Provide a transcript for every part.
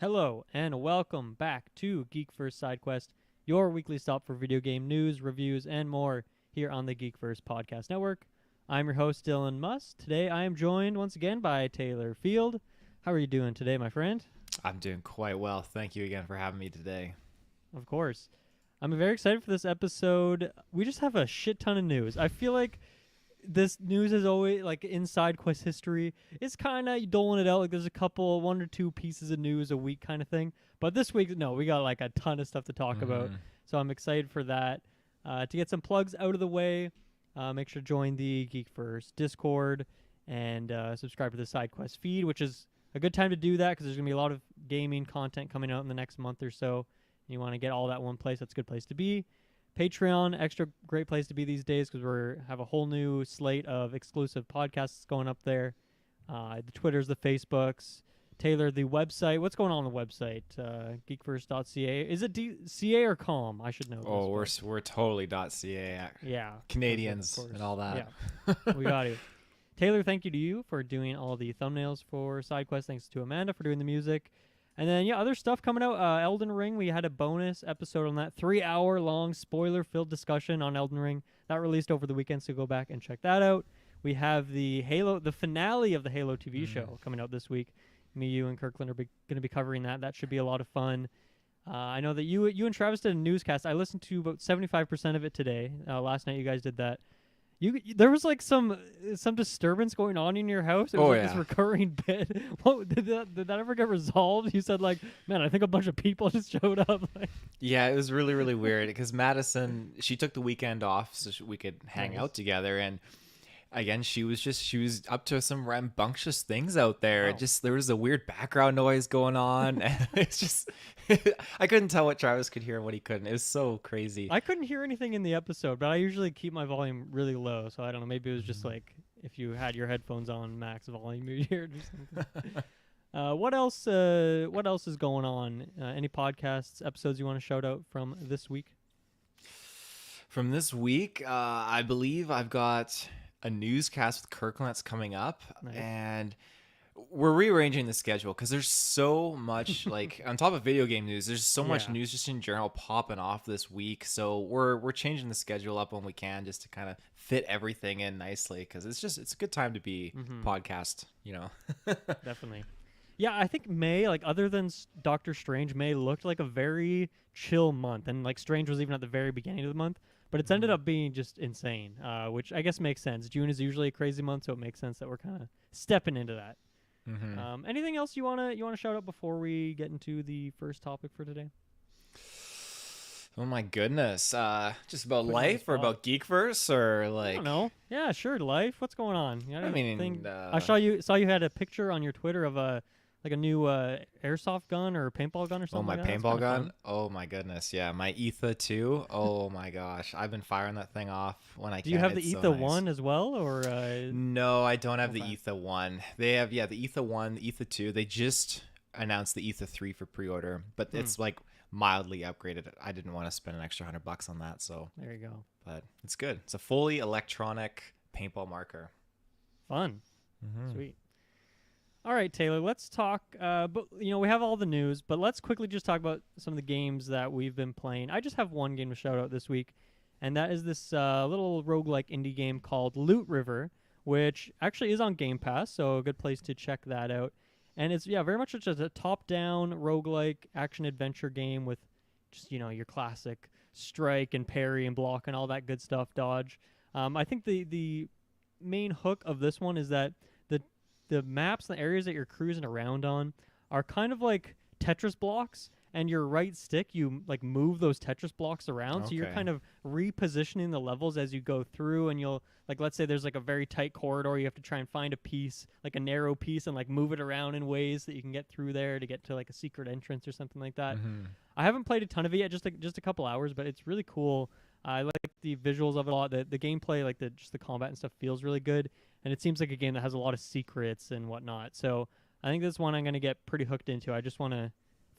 Hello, and welcome back to GeekVerse Sidequest, your weekly stop for video game news, reviews, and more here on the GeekVerse Podcast Network. I'm your host, Dylan Muss. Today I am joined once again by Taylor Field. How are you doing today, my friend? I'm doing quite well. Thank you again for having me today. Of course. I'm very excited for this episode. We just have a shit ton of news. I feel like this news is always like in SideQuest history. It's kind of doling it out. Like there's a couple, one or two pieces of news a week kind of thing. But this week, no, we got like a ton of stuff to talk about. So I'm excited for that. To get some plugs out of the way, make sure to join the GeekVerse Discord and subscribe to the SideQuest feed, which is a good time to do that because there's going to be a lot of gaming content coming out in the next month or so. You want to get all that one place. That's a good place to be. Patreon, extra great place to be these days because we have a whole new slate of exclusive podcasts going up there. The Twitters, the Facebooks. Taylor, the website. What's going on the website? GeekVerse.ca. Is it CA or com? I should know. Oh, we're totally .ca. Yeah. Canadians and all that. Yeah. We got you. Taylor, thank you to you for doing all the thumbnails for SideQuest. Thanks to Amanda for doing the music. And then, other stuff coming out. Elden Ring, we had a bonus episode on that. 3-hour-long spoiler-filled discussion on Elden Ring. That released over the weekend, so go back and check that out. We have the finale of the Halo TV show coming out this week. Me, you, and Kirkland are going to be covering that. That should be a lot of fun. I know that you and Travis did a newscast. I listened to about 75% of it today. Last night you guys did that. There was like some disturbance going on in your house. It was this recurring bit. What did that ever get resolved? You said like, man, I think a bunch of people just showed up. Yeah, it was really, really weird because Madison, she took the weekend off so we could hang out together. And again, she was up to some rambunctious things out there. Wow. There was a weird background noise going on. And it's just, I couldn't tell what Travis could hear and what he couldn't. It was so crazy. I couldn't hear anything in the episode, but I usually keep my volume really low. So I don't know. Maybe it was just like if you had your headphones on max volume, you heard or something. What else is going on? Any podcasts, episodes you want to shout out from this week? From this week, I believe I've got a newscast with Kirkland that's coming up. Nice. And we're rearranging the schedule because there's so much like on top of video game news, there's so much news just in general popping off this week. So we're changing the schedule up when we can just to kind of fit everything in nicely because it's a good time to be podcast, Definitely. Yeah, I think May, like other than Doctor Strange, May looked like a very chill month, and like Strange was even at the very beginning of the month, but it's ended up being just insane, which I guess makes sense. June is usually a crazy month, so it makes sense that we're kind of stepping into that. Anything else you wanna shout out before we get into the first topic for today? Oh my goodness! Just about life or about GeekVerse or like? I don't know. Yeah, sure. Life. What's going on? I mean, I saw you had a picture on your Twitter of a new airsoft gun or paintball gun or something. Oh, my like that. paintball gun! Oh my goodness! Yeah, my Etha 2. Oh my gosh, I've been firing that thing off when I can. Do you have the Etha Etha 1 as well, or? No, I don't have the Etha 1. They have the Etha 1, the Etha 2. They just announced the Etha 3 for pre-order, but it's like mildly upgraded. I didn't want to spend an extra $100 on that, so there you go. But it's good. It's a fully electronic paintball marker. Fun. Sweet. All right, Taylor, let's talk. But we have all the news, but let's quickly just talk about some of the games that we've been playing. I just have one game to shout out this week, and that is this little roguelike indie game called Loot River, which actually is on Game Pass, so a good place to check that out. And it's very much just a top-down roguelike action-adventure game with just your classic strike and parry and block and all that good stuff, dodge. I think the main hook of this one is that the maps, the areas that you're cruising around on are kind of like Tetris blocks, and your right stick, you like move those Tetris blocks around. So you're kind of repositioning the levels as you go through, and you'll like, let's say there's like a very tight corridor, you have to try and find a piece, like a narrow piece, and like move it around in ways that you can get through there to get to like a secret entrance or something like that. I haven't played a ton of it yet, just a couple hours, but it's really cool. I like the visuals of it a lot. The gameplay, like the combat and stuff feels really good. And it seems like a game that has a lot of secrets and whatnot. So I think this one I'm going to get pretty hooked into. I just want to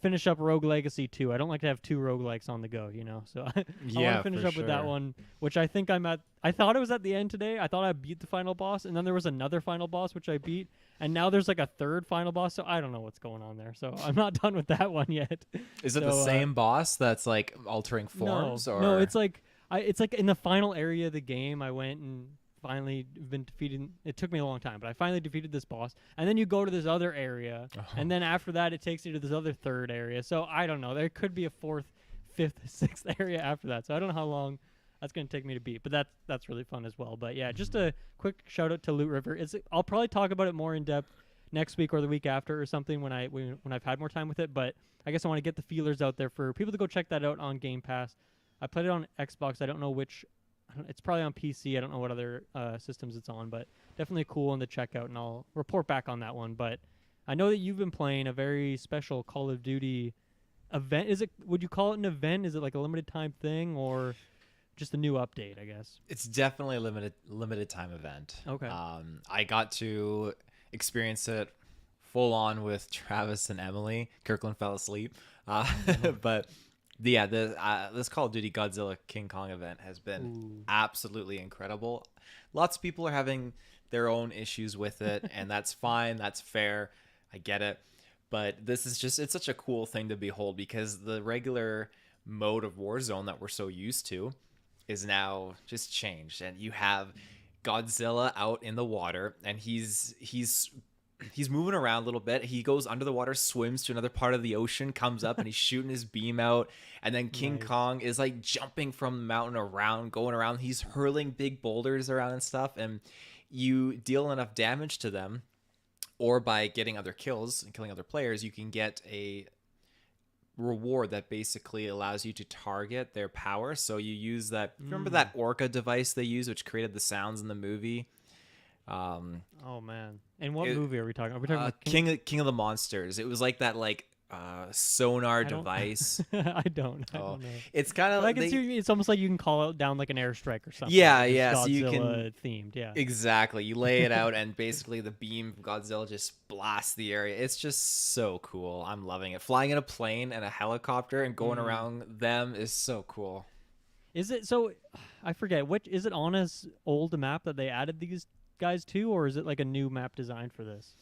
finish up Rogue Legacy 2. I don't like to have 2 roguelikes on the go, So I want to finish up with that one, which I think I'm at. I thought it was at the end today. I thought I beat the final boss, and then there was another final boss, which I beat, and now there's like a third final boss, so I don't know what's going on there. So I'm not done with that one yet. Is it the same boss that's like altering forms? No, it's like it's like in the final area of the game, I went and finally been defeated. It took me a long time, but I finally defeated this boss. And then you go to this other area, and then after that, it takes you to this other third area. So I don't know. There could be a 4th, 5th, 6th area after that. So I don't know how long that's going to take me to beat, but that's really fun as well. But yeah, just a quick shout out to Loot River. I'll probably talk about it more in depth next week or the week after or something when I've had more time with it. But I guess I want to get the feelers out there for people to go check that out on Game Pass. I played it on Xbox. I don't know which. It's probably on PC. I don't know what other systems it's on, but definitely cool in the checkout, and I'll report back on that one. But I know that you've been playing a very special Call of Duty event. Would you call it an event? Is it like a limited time thing or just a new update, I guess? It's definitely a limited time event. Okay. I got to experience it full on with Travis and Emily. Kirkland fell asleep. But yeah, this Call of Duty Godzilla King Kong event has been absolutely incredible. Lots of people are having their own issues with it, and that's fine. That's fair. I get it. But this is it's such a cool thing to behold, because the regular mode of Warzone that we're so used to is now just changed. And you have Godzilla out in the water, and he's moving around a little bit. He goes under the water, swims to another part of the ocean, comes up, and he's shooting his beam out. And then King Kong is like jumping from the mountain around, going around. He's hurling big boulders around and stuff. And you deal enough damage to them, or by getting other kills and killing other players, you can get a reward that basically allows you to target their power. So you use that. Remember that Orca device they used, which created the sounds in the movie? Oh man! And what movie are we talking? Are we talking about King of the Monsters? It was like that, sonar device. I don't know. It's kind of. I can see. It's almost like you can call it down like an airstrike or something. Yeah, like yeah. Godzilla So you can themed. Yeah. Exactly. You lay it out, and basically the beam from Godzilla just blasts the area. It's just so cool. I'm loving it. Flying in a plane and a helicopter and going around them is so cool. Is it so? I forget. Which is it on his old map that they added these guys to, or is it like a new map design for this?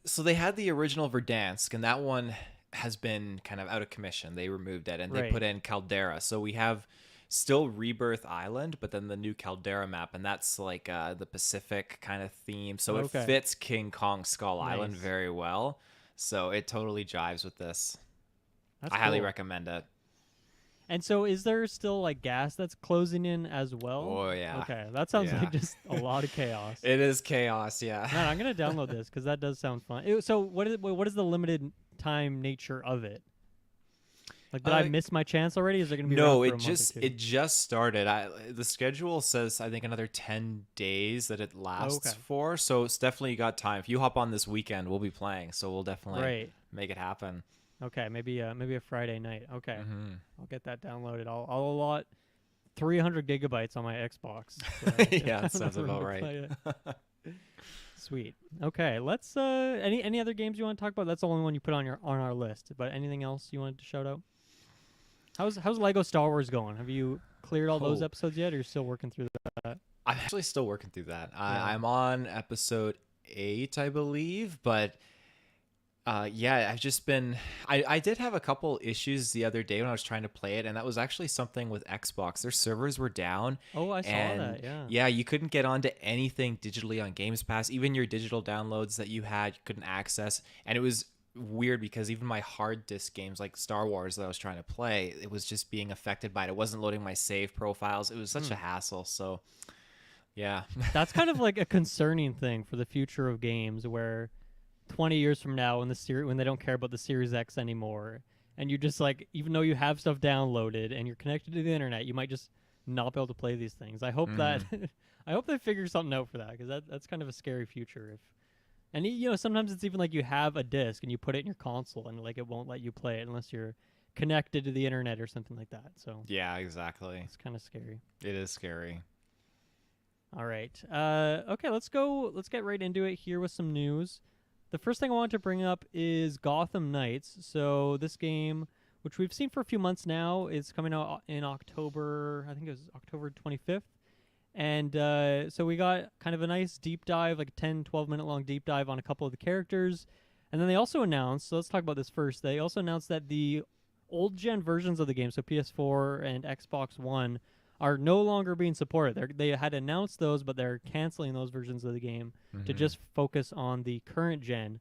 So they had the original Verdansk, and that one has been kind of out of commission. They removed it, and they put in Caldera. So we have still Rebirth Island, but then the new Caldera map, and that's like the Pacific kind of theme. So it fits King Kong Skull Island very well. So it totally jives with this. I highly recommend it. And so is there still like gas that's closing in as well? Oh, yeah. Okay, that sounds like just a lot of chaos. It is chaos, yeah. Man, I'm going to download this because that does sound fun. So what is the limited time nature of it? Like, did I miss my chance already? Is it going to be No, it just started. The schedule says, I think, another 10 days that it lasts for. So it's definitely got time. If you hop on this weekend, we'll be playing. So we'll definitely make it happen. Okay, maybe a Friday night. Okay, I'll get that downloaded. I'll allot 300 gigabytes on my Xbox. Yeah, that sounds about right. Sweet. Okay, let's. Any other games you want to talk about? That's the only one you put on our list. But anything else you wanted to shout out? How's Lego Star Wars going? Have you cleared all those episodes yet, or you're still working through that? I'm actually still working through that. I'm on episode 8, I believe, but. I've just been. I did have a couple issues the other day when I was trying to play it, and that was actually something with Xbox. Their servers were down. Oh, I saw that. Yeah. Yeah, you couldn't get onto anything digitally on Games Pass. Even your digital downloads that you had, you couldn't access. And it was weird because even my hard disk games like Star Wars that I was trying to play, it was just being affected by it. It wasn't loading my save profiles. It was such a hassle. So, yeah. That's kind of like a concerning thing for the future of games, where 20 years from now when they don't care about the Series X anymore, and you just like, even though you have stuff downloaded and you're connected to the internet, you might just not be able to play these things. I hope that I hope they figure something out for that, because that's kind of a scary future. And sometimes it's even like you have a disc and you put it in your console and like it won't let you play it unless you're connected to the internet or something like that. So yeah, exactly. It's kind of scary. It is scary. All right. Okay, let's get right into it here with some news. the first thing I want to bring up is Gotham Knights. So this game, which we've seen for a few months now, is coming out in October. I think it was October 25th. And so we got kind of a nice deep dive, like a 10, 12-minute long deep dive on a couple of the characters. And then they also announced, so let's talk about this first. They also announced that the old-gen versions of the game, so PS4 and Xbox One, are no longer being supported. They had announced those, but they're canceling those versions of the game to just focus on the current gen.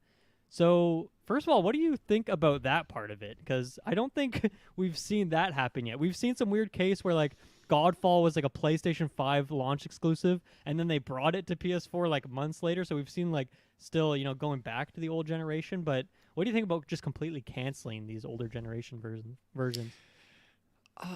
So, first of all, what do you think about that part of it? Because I don't think we've seen that happen yet. We've seen some weird case where, like, Godfall was like a PlayStation 5 launch exclusive, and then they brought it to PS4 like months later. So we've seen like still, going back to the old generation. But what do you think about just completely canceling these older generation versions?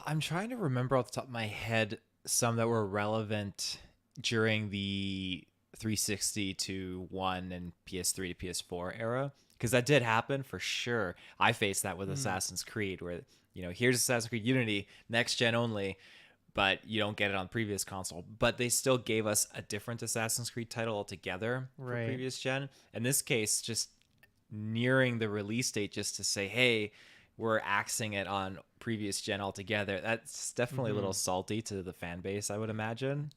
I'm trying to remember off the top of my head some that were relevant during the 360 to 1 and PS3 to PS4 era, because that did happen for sure. I faced that with Assassin's Creed, where here's Assassin's Creed Unity, next gen only, but you don't get it on previous console. But they still gave us a different Assassin's Creed title altogether for previous gen. In this case, just nearing the release date, just to say, hey, we're axing it on previous gen altogether. That's definitely a little salty to the fan base, I would imagine.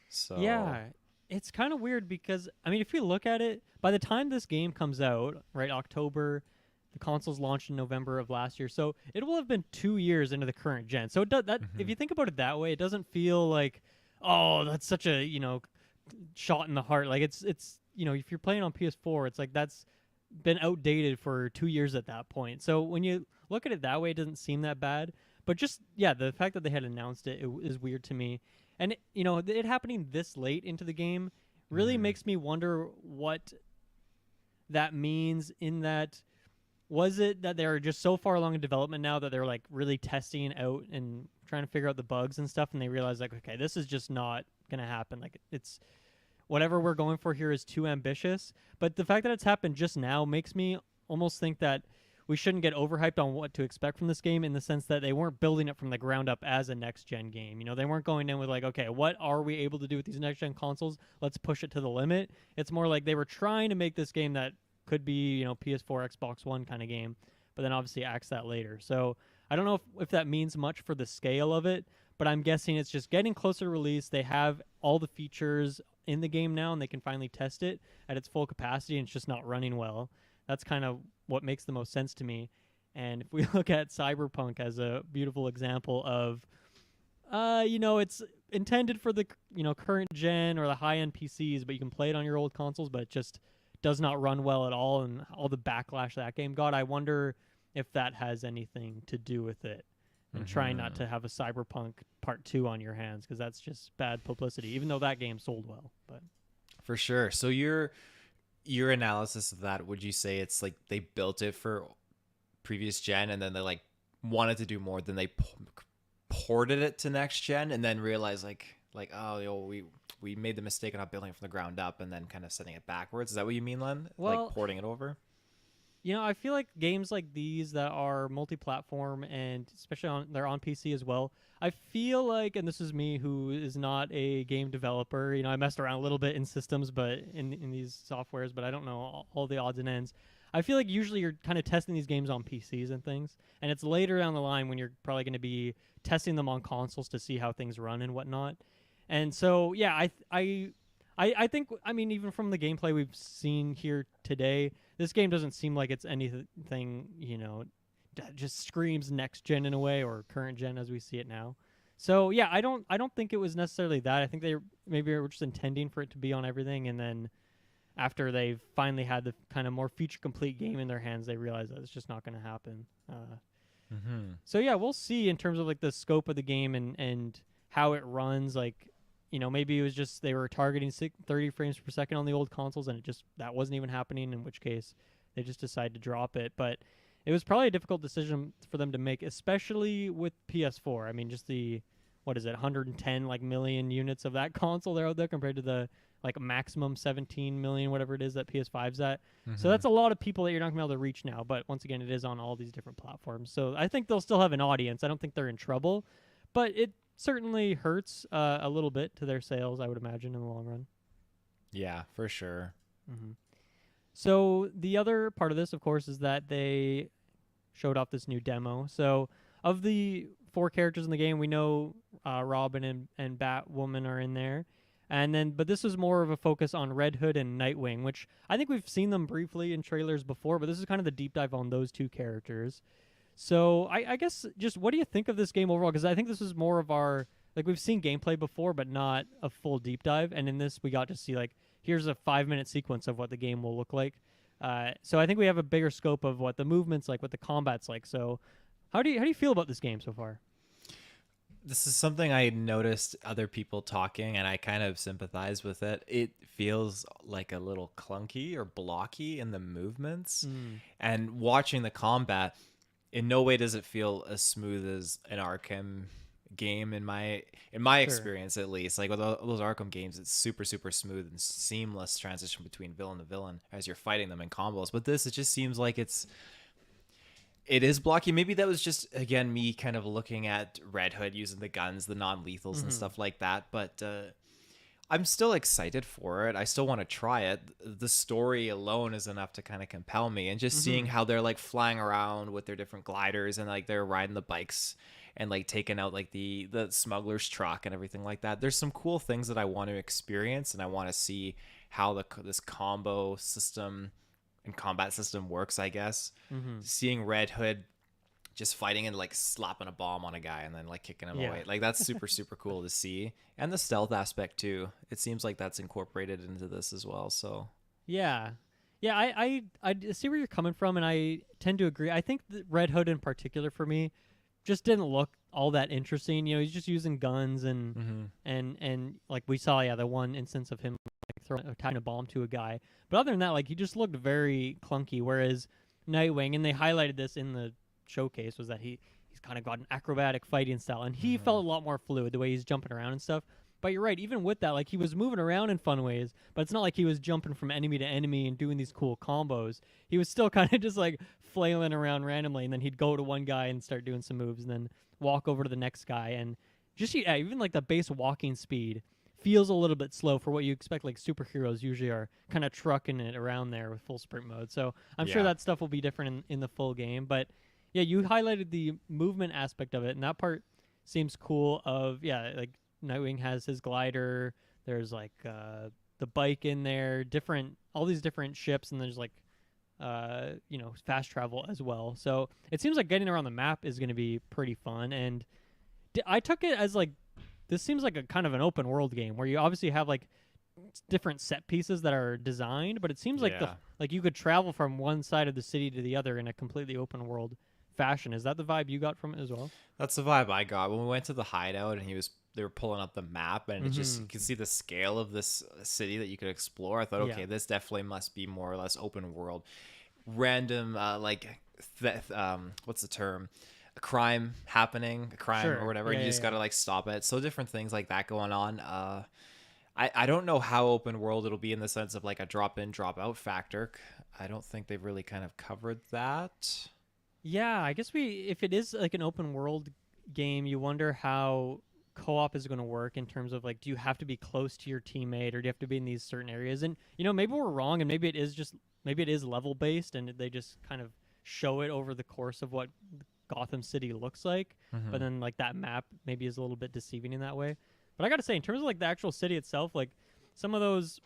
So yeah, it's kind of weird because, I mean, if you look at it, by the time this game comes out, right, October, the consoles launched in November of last year, so it will have been 2 years into the current gen. So it does, that if you think about it that way, it doesn't feel like, oh, that's such a shot in the heart. Like it's if you're playing on PS4, it's like that's been outdated for 2 years at that point. So when you look at it that way, it doesn't seem that bad. But just the fact that they had announced it is weird to me, and it happening this late into the game really makes me wonder what that means. In that, was it that they're just so far along in development now that they're like really testing out and trying to figure out the bugs and stuff, and they realize like, okay, this is just not gonna happen. Like it's whatever we're going for here is too ambitious. But the fact that it's happened just now makes me almost think that we shouldn't get overhyped on what to expect from this game, in the sense that they weren't building it from the ground up as a next-gen game. They weren't going in with like, okay, what are we able to do with these next-gen consoles? Let's push it to the limit. It's more like they were trying to make this game that could be, PS4, Xbox One kind of game, but then obviously axe that later. So I don't know if that means much for the scale of it, but I'm guessing it's just getting closer to release. They have all the features in the game now, and they can finally test it at its full capacity, and it's just not running well. That's kind of what makes the most sense to me. And if we look at Cyberpunk as a beautiful example of, it's intended for the current gen or the high-end PCs, but you can play it on your old consoles, but it just does not run well at all, and all the backlash that game got, I wonder if that has anything to do with it. And trying not to have a Cyberpunk Part 2 on your hands, because that's just bad publicity, even though that game sold well. But for sure. So your analysis of that, would you say it's like they built it for previous gen, and then they like wanted to do more, then they ported it to next gen, and then realized like oh, we made the mistake of not building it from the ground up, and then kind of setting it backwards? Is that what you mean, Len? Well, like porting it over? I feel like games like these that are multi-platform, and especially they're on PC as well, I feel like, and this is me who is not a game developer, I messed around a little bit in systems, but in these softwares, but I don't know all the odds and ends. I feel like usually you're kind of testing these games on PCs and things, and it's later down the line when you're probably going to be testing them on consoles to see how things run and whatnot. And so, yeah, I think, I mean, even from the gameplay we've seen here today, this game doesn't seem like it's anything, that just screams next gen in a way, or current gen as we see it now. So yeah, I don't think it was necessarily that. I think they maybe were just intending for it to be on everything, and then after they've finally had the kind of more feature complete game in their hands, they realize that it's just not going to happen. So yeah, we'll see in terms of like the scope of the game and how it runs. Like, maybe it was just they were targeting 30 frames per second on the old consoles, and that wasn't even happening, in which case they just decided to drop it. But it was probably a difficult decision for them to make, especially with PS4. I mean, just the, 110 million units of that console they're out there compared to the maximum 17 million, whatever it is that PS5's at. So that's a lot of people that you're not going to be able to reach now. But once again, it is on all these different platforms. So I think they'll still have an audience. I don't think they're in trouble, but it certainly hurts a little bit to their sales, I would imagine, in the long run. Yeah, for sure. So the other part of this, of course, is that they showed off this new demo. So of the 4 characters in the game, we know Robin and Batwoman are in there. And then, but this is more of a focus on Red Hood and Nightwing, which I think we've seen them briefly in trailers before, but this is kind of the deep dive on those 2 characters. So I guess just what do you think of this game overall? Because I think this is more of our, like, we've seen gameplay before, but not a full deep dive. And in this, we got to see, like, here's a 5-minute sequence of what the game will look like. So I think we have a bigger scope of what the movement's like, what the combat's like. So how do you feel about this game so far? This is something I noticed other people talking, and I kind of sympathize with it. It feels like a little clunky or blocky in the movements. And watching the combat, in no way does it feel as smooth as an Arkham game in my experience, at least. Like with those Arkham games, it's super smooth and seamless transition between villain to villain as you're fighting them in combos. But this, it just seems like it is blocky. Maybe that was just, again, me kind of looking at Red Hood using the guns, the non-lethals and stuff like that. But I'm still excited for it. I still want to try it. The story alone is enough to kind of compel me. And just seeing how they're like flying around with their different gliders and like they're riding the bikes and like taking out like the smuggler's truck and everything like that. There's some cool things that I want to experience, and I want to see how this combo system and combat system works, I guess. Seeing Red Hood just fighting and like slapping a bomb on a guy and then like kicking him away, like that's super cool to see. And the stealth aspect too, it seems like that's incorporated into this as well. So yeah, I see where you're coming from, and I tend to agree. I think that Red Hood in particular for me just didn't look all that interesting. You know, he's just using guns and like we saw, the one instance of him like tying a bomb to a guy. But other than that, like he just looked very clunky. Whereas Nightwing, and they highlighted this in the showcase, was that he's kind of got an acrobatic fighting style, and he felt a lot more fluid the way he's jumping around and stuff. But you're right, even with that, like he was moving around in fun ways, but it's not like he was jumping from enemy to enemy and doing these cool combos. He was still kind of just like flailing around randomly, and then he'd go to one guy and start doing some moves, and then walk over to the next guy. And just even like the base walking speed feels a little bit slow for what you expect. Like superheroes usually are kind of trucking it around there with full sprint mode. So I'm sure that stuff will be different in the full game. But yeah, you highlighted the movement aspect of it, and that part seems cool. Like Nightwing has his glider. There's like the bike in there, all these different ships, and there's like fast travel as well. So it seems like getting around the map is going to be pretty fun. And I took it as like, this seems like a kind of an open world game where you obviously have like different set pieces that are designed, but it seems like like you could travel from one side of the city to the other in a completely open world fashion. Is that the vibe you got from it as well? That's the vibe I got when we went to the hideout, and they were pulling up the map, and it just, you can see the scale of this city that you could explore. I thought, okay, this definitely must be more or less open world. Random what's the term? A crime happening, or whatever. You just gotta like stop it. So different things like that going on. I don't know how open world it'll be in the sense of like a drop in, drop out factor. I don't think they've really kind of covered that. Yeah, I guess if it is like an open world game, you wonder how co-op is going to work in terms of like, do you have to be close to your teammate, or do you have to be in these certain areas? And maybe we're wrong, and maybe it is level based, and they just kind of show it over the course of what Gotham City looks like. But then like that map maybe is a little bit deceiving in that way. But I gotta say, in terms of like the actual city itself, like some of those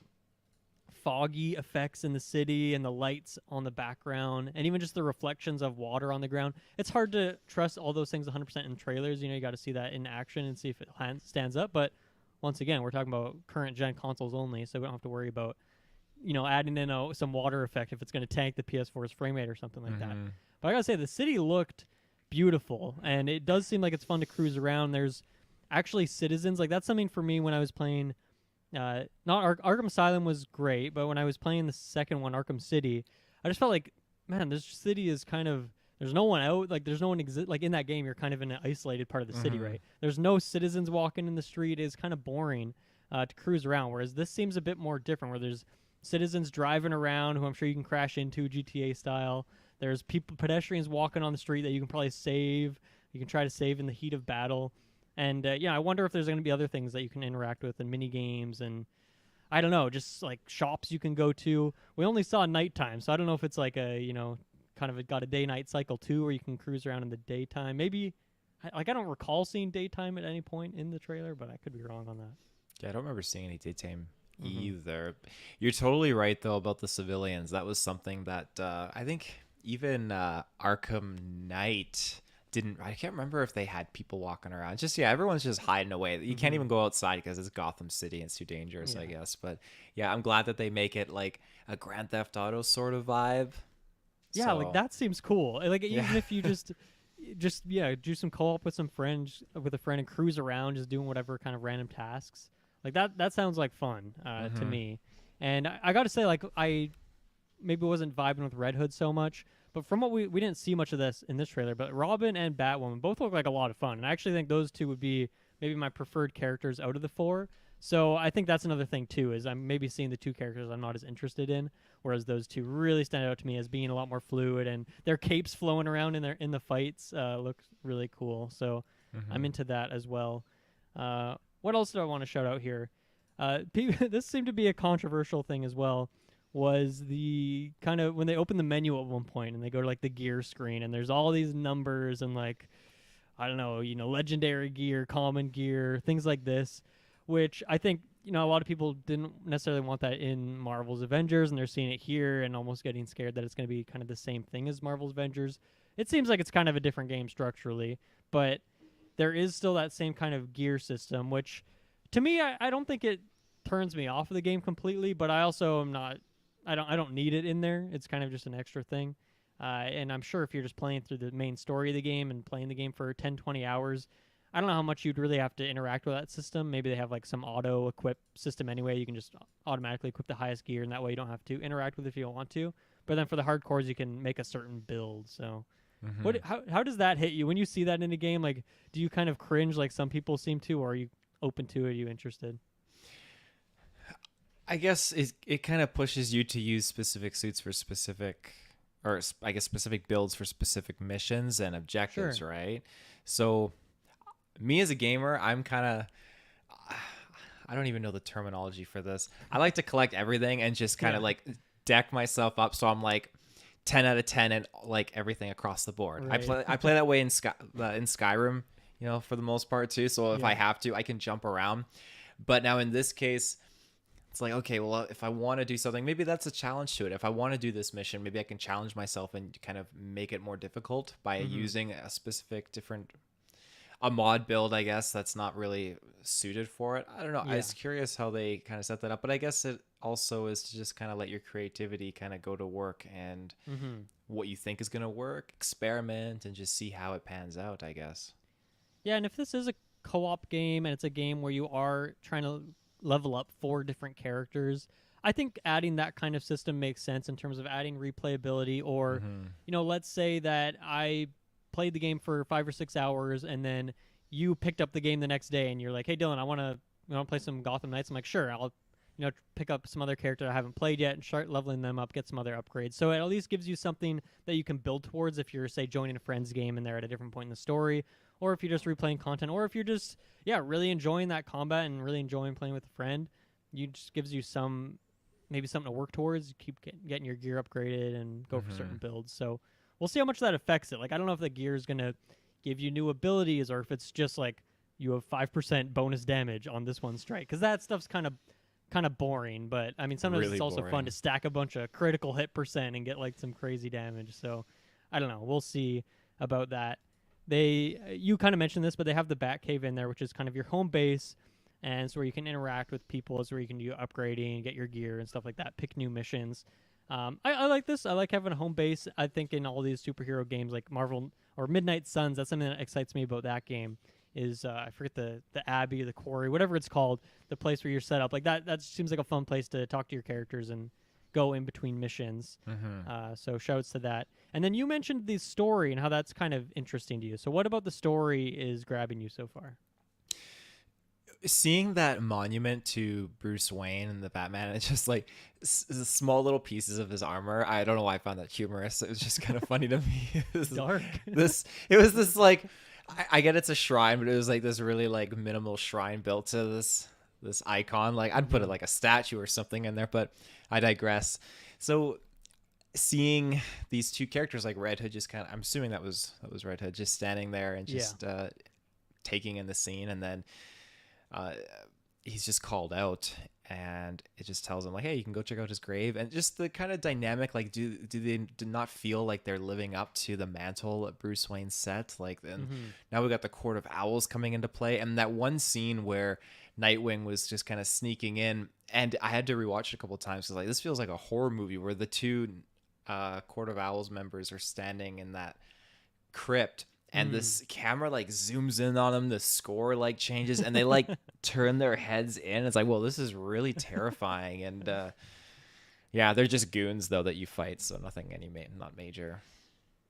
foggy effects in the city and the lights on the background, and even just the reflections of water on the ground, it's hard to trust all those things 100% in trailers. You got to see that in action and see if it stands up. But once again, we're talking about current gen consoles only, so we don't have to worry about adding in some water effect if it's going to tank the PS4's frame rate or something like that. But I gotta say, the city looked beautiful, and it does seem like it's fun to cruise around. There's actually citizens. Like that's something for me when I was playing Arkham Asylum was great, but when I was playing the second one, Arkham City, I just felt like, man, this city is kind of, there's no one out, like there's no one like in that game you're kind of in an isolated part of the city, right? There's no citizens walking in the street. It's kind of boring to cruise around, whereas this seems a bit more different, where there's citizens driving around who I'm sure you can crash into GTA style. There's pedestrians walking on the street that you can probably save. You can try to save in the heat of battle. And I wonder if there's going to be other things that you can interact with, and mini games, and I don't know, just like shops you can go to. We only saw nighttime, so I don't know if it's like a, kind of got a day-night cycle too, where you can cruise around in the daytime. Maybe, I don't recall seeing daytime at any point in the trailer, but I could be wrong on that. Yeah, I don't remember seeing any daytime either. You're totally right though about the civilians. That was something that I think even Arkham Knight didn't. I can't remember if they had people walking around. Just everyone's just hiding away. You can't even go outside because it's Gotham City and it's too dangerous, I guess. But yeah, I'm glad that they make it like a Grand Theft Auto sort of vibe. Yeah, So, like that seems cool. Like even if you just do some co-op with a friend and cruise around, just doing whatever kind of random tasks. Like that sounds like fun to me. And I got to say, like, I maybe wasn't vibing with Red Hood so much, but from what we didn't see much of this in this trailer, but Robin and Batwoman both look like a lot of fun. And I actually think those two would be maybe my preferred characters out of the four. So I think that's another thing too, is I'm maybe seeing the two characters I'm not as interested in, whereas those two really stand out to me as being a lot more fluid, and their capes flowing around in the fights look really cool. So I'm into that as well. What else do I want to shout out here? This seemed to be a controversial thing as well. Was the kind of when they open the menu at one point and they go to like the gear screen and there's all these numbers and like, I don't know, legendary gear, common gear, things like this, which I think, a lot of people didn't necessarily want that in Marvel's Avengers, and they're seeing it here and almost getting scared that it's going to be kind of the same thing as Marvel's Avengers. It seems like it's kind of a different game structurally, but there is still that same kind of gear system, which to me, I don't think it turns me off of the game completely, but I also am not, I don't need it in there. It's kind of just an extra thing. And I'm sure if you're just playing through the main story of the game and playing the game for 10, 20 hours, I don't know how much you'd really have to interact with that system. Maybe they have like some auto-equip system anyway. You can just automatically equip the highest gear, and that way you don't have to interact with it if you don't want to. But then for the hardcores, you can make a certain build. So how does that hit you? When you see that in a game, like, do you kind of cringe like some people seem to, or are you open to it? Are you interested? I guess it kind of pushes you to use specific suits for specific, or I guess specific builds for specific missions and objectives, right? So me as a gamer, I'm kind of, I don't even know the terminology for this. I like to collect everything and just kind of like deck myself up. So I'm like 10 out of 10 and like everything across the board. Right. I play that way in Skyrim, for the most part too. So if I have to, I can jump around. But now in this case, it's like, okay, well, if I want to do something, maybe that's a challenge to it. If I want to do this mission, maybe I can challenge myself and kind of make it more difficult by using a specific a mod build, I guess, that's not really suited for it. I don't know. I was curious how they kind of set that up, but I guess it also is to just kind of let your creativity kind of go to work and what you think is going to work, experiment, and just see how it pans out, I guess. Yeah, and if this is a co-op game and it's a game where you are trying to level up 4 different characters, I think adding that kind of system makes sense in terms of adding replayability, or let's say that I played the game for 5 or 6 hours and then you picked up the game the next day and you're like, hey Dylan, I want to play some Gotham Knights. I'm like, sure, I'll pick up some other character I haven't played yet and start leveling them up, get some other upgrades. So it at least gives you something that you can build towards if you're, say, joining a friend's game and they're at a different point in the story, or if you're just replaying content, or if you're just really enjoying that combat and really enjoying playing with a friend. It just gives you maybe something to work towards. You keep getting your gear upgraded and go for certain builds. So we'll see how much that affects it. Like, I don't know if the gear is going to give you new abilities or if it's just like you have 5% bonus damage on this one strike, because that stuff's kind of boring. But I mean, sometimes really it's also fun to stack a bunch of critical hit percent and get like some crazy damage. So I don't know. We'll see about that. You kind of mentioned this, but they have the Batcave in there, which is kind of your home base, and it's where you can interact with people. It's where you can do upgrading, get your gear and stuff like that, pick new missions. I like this. I like having a home base. I think in all these superhero games like Marvel or Midnight Suns, that's something that excites me about that game. Is I forget the Abbey, the Quarry, whatever it's called, the place where you're set up. Like that seems like a fun place to talk to your characters and go in between missions. So shouts to that. And then you mentioned the story and how that's kind of interesting to you. So what about the story is grabbing you so far? Seeing that monument to Bruce Wayne and the Batman, it's just like small little pieces of his armor. I don't know why I found that humorous. It was just kind of funny to me. Dark. It was this like, I get it's a shrine, but it was like this really like minimal shrine built to this this icon. Like I'd put it like a statue or something in there, but I digress. So seeing these two characters like Red Hood just kind of, I'm assuming that was Red Hood just standing there and just taking in the scene, and then he's just called out, and it just tells him like, hey, you can go check out his grave. And just the kind of dynamic, like do not feel like they're living up to the mantle that Bruce Wayne set. Like then now we got the Court of Owls coming into play, and that one scene where Nightwing was just kind of sneaking in, and I had to rewatch it a couple of times because like this feels like a horror movie where the two Court of Owls members are standing in that crypt, and this camera like zooms in on them, the score like changes, and they like turn their heads in. It's like, well, this is really terrifying. And yeah, they're just goons though that you fight, so nothing not major.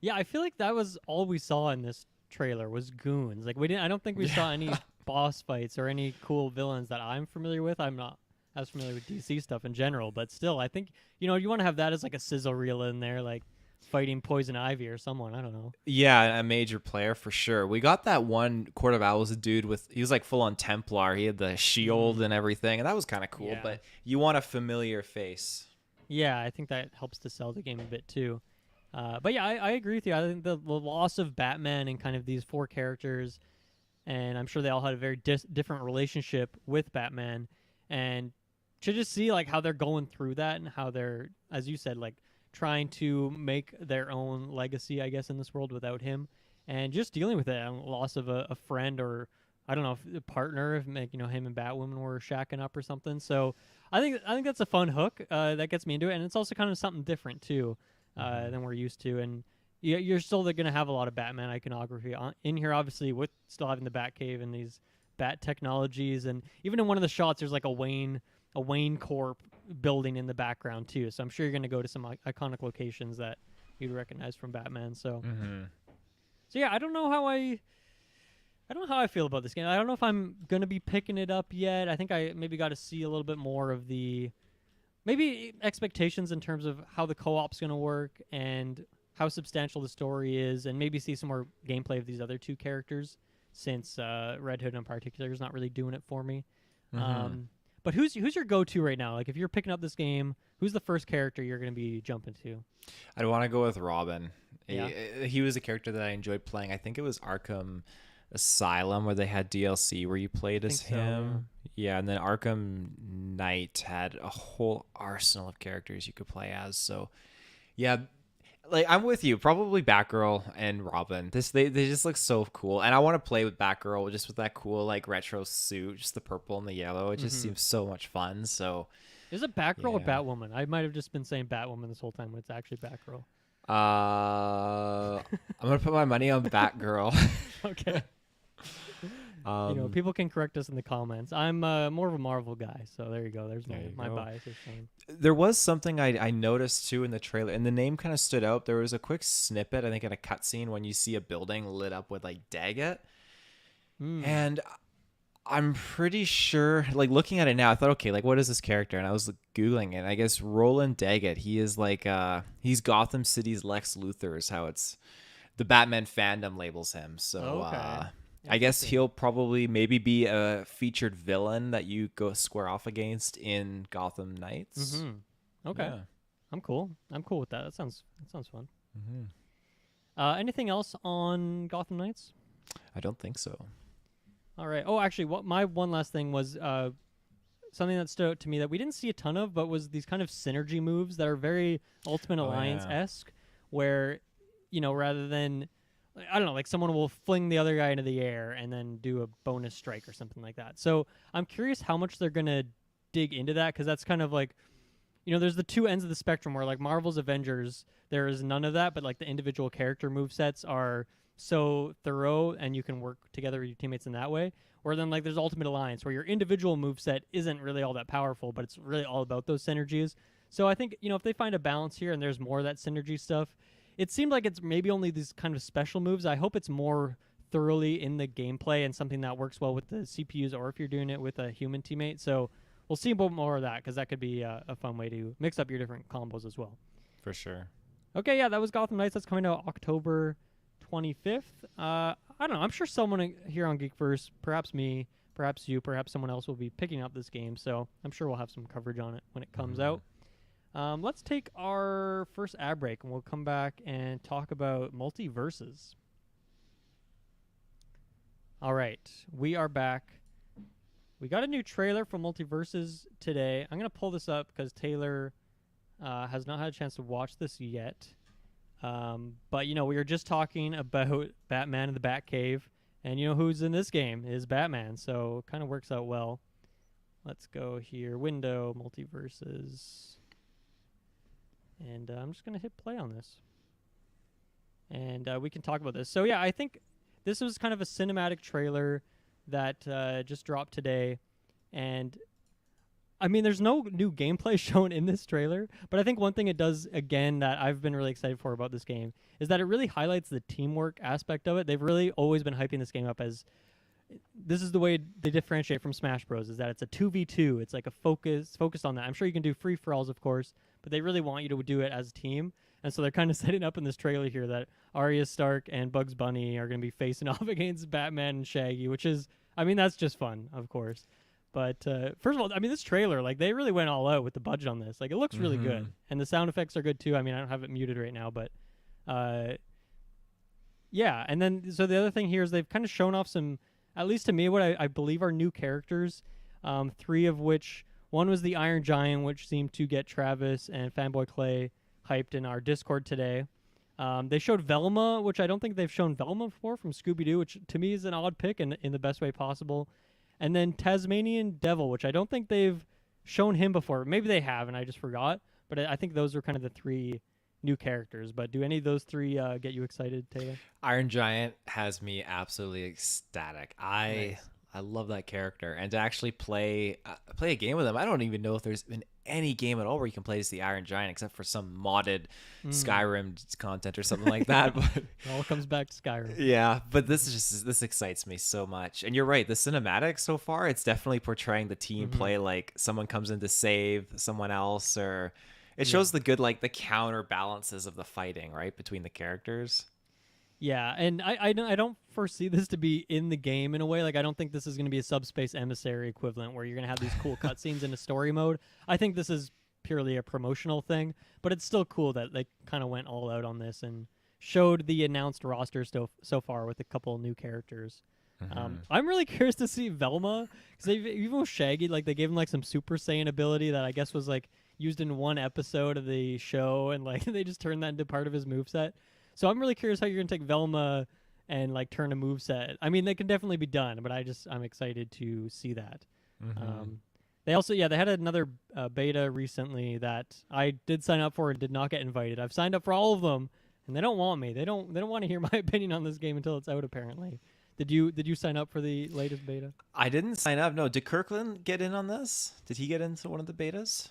Yeah, I feel like that was all we saw in this trailer was goons. Like I don't think we saw any boss fights or any cool villains that I'm familiar with. I'm not as familiar with DC stuff in general, but still, I think you want to have that as like a sizzle reel in there, like fighting Poison Ivy or someone. I don't know. Yeah, a major player for sure. We got that one Court of Owls dude he was like full on Templar. He had the shield and everything, and that was kind of cool. Yeah. But you want a familiar face. Yeah, I think that helps to sell the game a bit too. But yeah, I agree with you. I think the loss of Batman and kind of these four characters, and I'm sure they all had a very different relationship with Batman, and to just see like how they're going through that and how they're, as you said, like trying to make their own legacy, I guess, in this world without him, and just dealing with it, loss of a friend, or I don't know, if a partner, if him and Batwoman were shacking up or something. So I think that's a fun hook that gets me into it, and it's also kind of something different too than we're used to. And you're still going to have a lot of Batman iconography in here, obviously, with still having the Batcave and these Bat technologies, and even in one of the shots, there's like a Wayne Corp building in the background too. So I'm sure you're going to go to some iconic locations that you'd recognize from Batman. So, so yeah, I don't know how I feel about this game. I don't know if I'm going to be picking it up yet. I think I maybe got to see a little bit more of the maybe expectations in terms of how the co-op's going to work and how substantial the story is, and maybe see some more gameplay of these other two characters, since Red Hood in particular is not really doing it for me. But who's your go-to right now? Like, if you're picking up this game, who's the first character you're going to be jumping to? I'd want to go with Robin. Yeah. He was a character that I enjoyed playing. I think it was Arkham Asylum where they had DLC where you played as him. So, yeah, and then Arkham Knight had a whole arsenal of characters you could play as. So, yeah, like I'm with you. Probably Batgirl and Robin. They just look so cool, and I want to play with Batgirl just with that cool like retro suit, just the purple and the yellow. It just seems so much fun. So, is it Batgirl or Batwoman? I might have just been saying Batwoman this whole time when it's actually Batgirl. I'm gonna put my money on Batgirl. Okay. People can correct us in the comments. I'm more of a Marvel guy, so there you go. There's my bias is shown. There was something I noticed too in the trailer, and the name kind of stood out. There was a quick snippet, I think, in a cutscene when you see a building lit up with like Daggett, and I'm pretty sure, like looking at it now, I thought, okay, like what is this character? And I was Googling it. I guess Roland Daggett, he is like he's Gotham City's Lex Luthor is how it's the Batman fandom labels him. So I guess he'll probably maybe be a featured villain that you go square off against in Gotham Knights. Okay. Yeah. I'm cool with that. That sounds fun. Anything else on Gotham Knights? I don't think so. All right. Oh, actually, my one last thing was something that stood out to me that we didn't see a ton of, but was these kind of synergy moves that are very Ultimate Alliance-esque, where, rather than, I don't know, like someone will fling the other guy into the air and then do a bonus strike or something like that. So I'm curious how much they're going to dig into that, because that's kind of like, there's the two ends of the spectrum where like Marvel's Avengers, there is none of that, but like the individual character movesets are so thorough and you can work together with your teammates in that way. Or then like there's Ultimate Alliance where your individual moveset isn't really all that powerful, but it's really all about those synergies. So I think, if they find a balance here and there's more of that synergy stuff, it seemed like it's maybe only these kind of special moves. I hope it's more thoroughly in the gameplay and something that works well with the CPUs, or if you're doing it with a human teammate. So we'll see more of that, because that could be a fun way to mix up your different combos as well. For sure. Okay, yeah, that was Gotham Knights. That's coming out October 25th. I don't know. I'm sure someone here on GeekVerse, perhaps me, perhaps you, perhaps someone else will be picking up this game. So I'm sure we'll have some coverage on it when it comes out. Let's take our first ad break, and we'll come back and talk about MultiVersus. All right, we are back. We got a new trailer for MultiVersus today. I'm going to pull this up because Taylor has not had a chance to watch this yet. But, we were just talking about Batman in the Batcave. And who's in this game is Batman. So it kind of works out well. Let's go here. Window, MultiVersus. And I'm just going to hit play on this. And we can talk about this. So, yeah, I think this was kind of a cinematic trailer that just dropped today. And I mean, there's no new gameplay shown in this trailer, but I think one thing it does, again, that I've been really excited for about this game is that it really highlights the teamwork aspect of it. They've really always been hyping this game up as this is the way they differentiate from Smash Bros. Is that it's a 2v2. It's like a focused on that. I'm sure you can do free-for-alls, of course, but they really want you to do it as a team. And so they're kind of setting up in this trailer here that Arya Stark and Bugs Bunny are going to be facing off against Batman and Shaggy, which is, I mean, that's just fun, of course. But first of all, I mean, this trailer, like, they really went all out with the budget on this. Like, it looks really good. And the sound effects are good, too. I mean, I don't have it muted right now, but yeah. And then, so the other thing here is they've kind of shown off some, at least to me, what I believe are new characters, 3 of which, one was the Iron Giant, which seemed to get Travis and Fanboy Clay hyped in our Discord today. They showed Velma, which I don't think they've shown Velma before, from Scooby-Doo, which to me is an odd pick in the best way possible. And then Tasmanian Devil, which I don't think they've shown him before. Maybe they have, and I just forgot. But I think those are kind of the 3 new characters. But do any of those 3 get you excited, Taylor? Iron Giant has me absolutely ecstatic. I love that character. And to actually play a game with him, I don't even know if there's been any game at all where you can play as the Iron Giant except for some modded Skyrim content or something like that. But it all comes back to Skyrim. Yeah, but this excites me so much. And you're right, the cinematic so far, it's definitely portraying the team play, like someone comes in to save someone else, or it shows the good, like the counterbalances of the fighting, right, between the characters. Yeah, and I don't foresee this to be in the game in a way. Like, I don't think this is going to be a Subspace Emissary equivalent where you're going to have these cool cutscenes in a story mode. I think this is purely a promotional thing, but it's still cool that they kind of went all out on this and showed the announced roster so far with a couple new characters. I'm really curious to see Velma, because even with Shaggy, like, they gave him like some Super Saiyan ability that I guess was like used in one episode of the show, and like they just turned that into part of his moveset. So I'm really curious how you're going to take Velma and like turn a moveset. I mean, they can definitely be done, but I'm excited to see that. They also, they had another beta recently that I did sign up for and did not get invited. I've signed up for all of them, and they don't want me. They don't want to hear my opinion on this game until it's out, apparently. Did you sign up for the latest beta? I didn't sign up. No, did Kirkland get in on this? Did he get into one of the betas?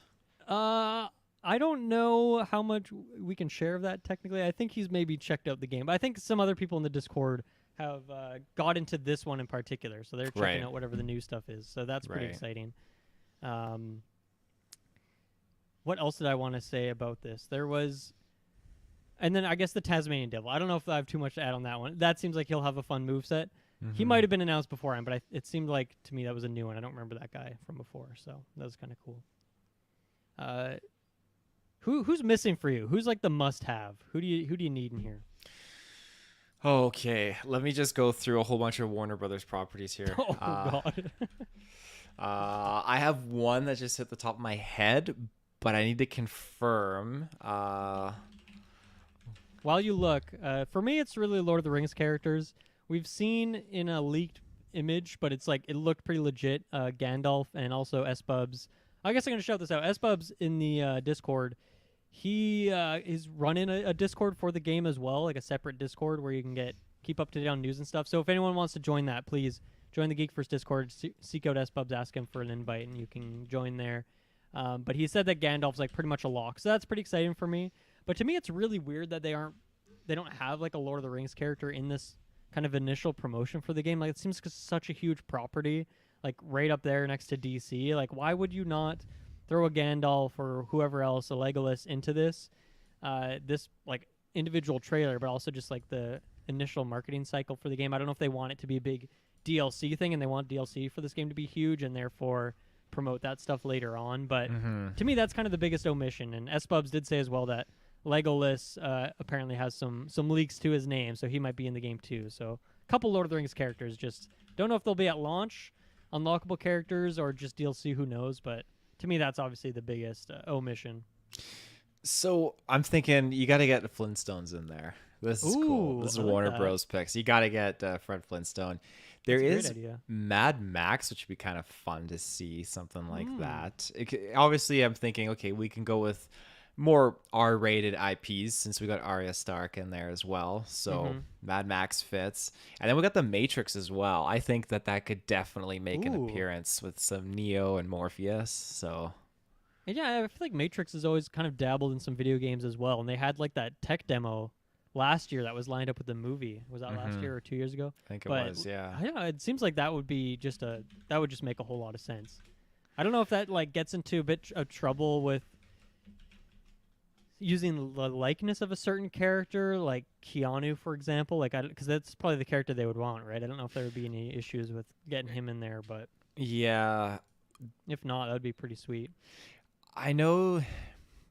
I don't know how much we can share of that technically. I think he's maybe checked out the game. But I think some other people in the Discord have got into this one in particular. So they're checking out whatever the new stuff is. So that's pretty exciting. What else did I want to say about this? There was... And then I guess the Tasmanian Devil. I don't know if I have too much to add on that one. That seems like he'll have a fun moveset. He might have been announced beforehand, but it seemed like to me that was a new one. I don't remember that guy from before. So that was kind of cool. Who's missing for you? Who's like the must-have? Who do you need in here? Okay, let me just go through a whole bunch of Warner Brothers properties here. Oh God. I have one that just hit the top of my head, but I need to confirm. While you look, for me, it's really Lord of the Rings characters. We've seen in a leaked image, but it's like it looked pretty legit. Gandalf and also S-Bubs. I guess I'm gonna shout this out. S-Bubs in the Discord. He is running a Discord for the game as well, like a separate Discord where you can keep up to date on news and stuff. So if anyone wants to join that, please join the GeekVerse Discord. Seek out S-Bubs, ask him for an invite, and you can join there. But he said that Gandalf's like pretty much a lock, so that's pretty exciting for me. But to me, it's really weird that they don't have like a Lord of the Rings character in this kind of initial promotion for the game. Like, it seems like such a huge property, like right up there next to DC. Like, why would you not throw a Gandalf or whoever else, a Legolas, into this like individual trailer, but also just like the initial marketing cycle for the game? I don't know if they want it to be a big DLC thing, and they want DLC for this game to be huge, and therefore promote that stuff later on. But to me, that's kind of the biggest omission. And S-Bubs did say as well that Legolas apparently has some leaks to his name, so he might be in the game too. So a couple Lord of the Rings characters. Just don't know if they'll be at launch, unlockable characters, or just DLC. Who knows? But to me, that's obviously the biggest omission. So I'm thinking you got to get the Flintstones in there. This is cool. This is Warner Bros. Picks. You got to get Fred Flintstone. There is Mad Max, which would be kind of fun to see something like that. Obviously, I'm thinking, okay, we can go with more R-rated IPs since we got Arya Stark in there as well. So Mad Max fits. And then we got The Matrix as well. I think that could definitely make an appearance with some Neo and Morpheus. So... yeah, I feel like Matrix has always kind of dabbled in some video games as well. And they had like that tech demo last year that was lined up with the movie. Was that last year or 2 years ago? I think it was, yeah. I don't know, it seems like that would be that would just make a whole lot of sense. I don't know if that like gets into a bit of trouble with using the likeness of a certain character, like Keanu, for example, like because that's probably the character they would want, right? I don't know if there would be any issues with getting him in there, but yeah, if not, that would be pretty sweet. I know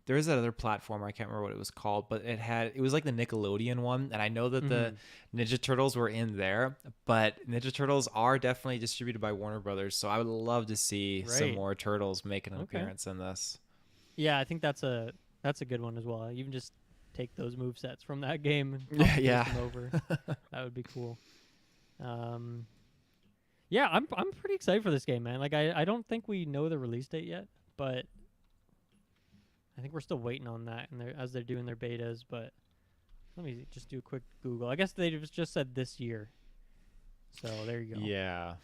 there is that other platform, I can't remember what it was called, but it was like the Nickelodeon one, and I know that the Ninja Turtles were in there, but Ninja Turtles are definitely distributed by Warner Brothers, so I would love to see some more Turtles making an appearance in this. Yeah, I think that's a good one as well. You can just take those movesets from that game and them over. That would be cool. Yeah, I'm pretty excited for this game, man. Like I don't think we know the release date yet, but I think we're still waiting on that and as they're doing their betas, but let me just do a quick Google. I guess they just said this year. So there you go. Yeah.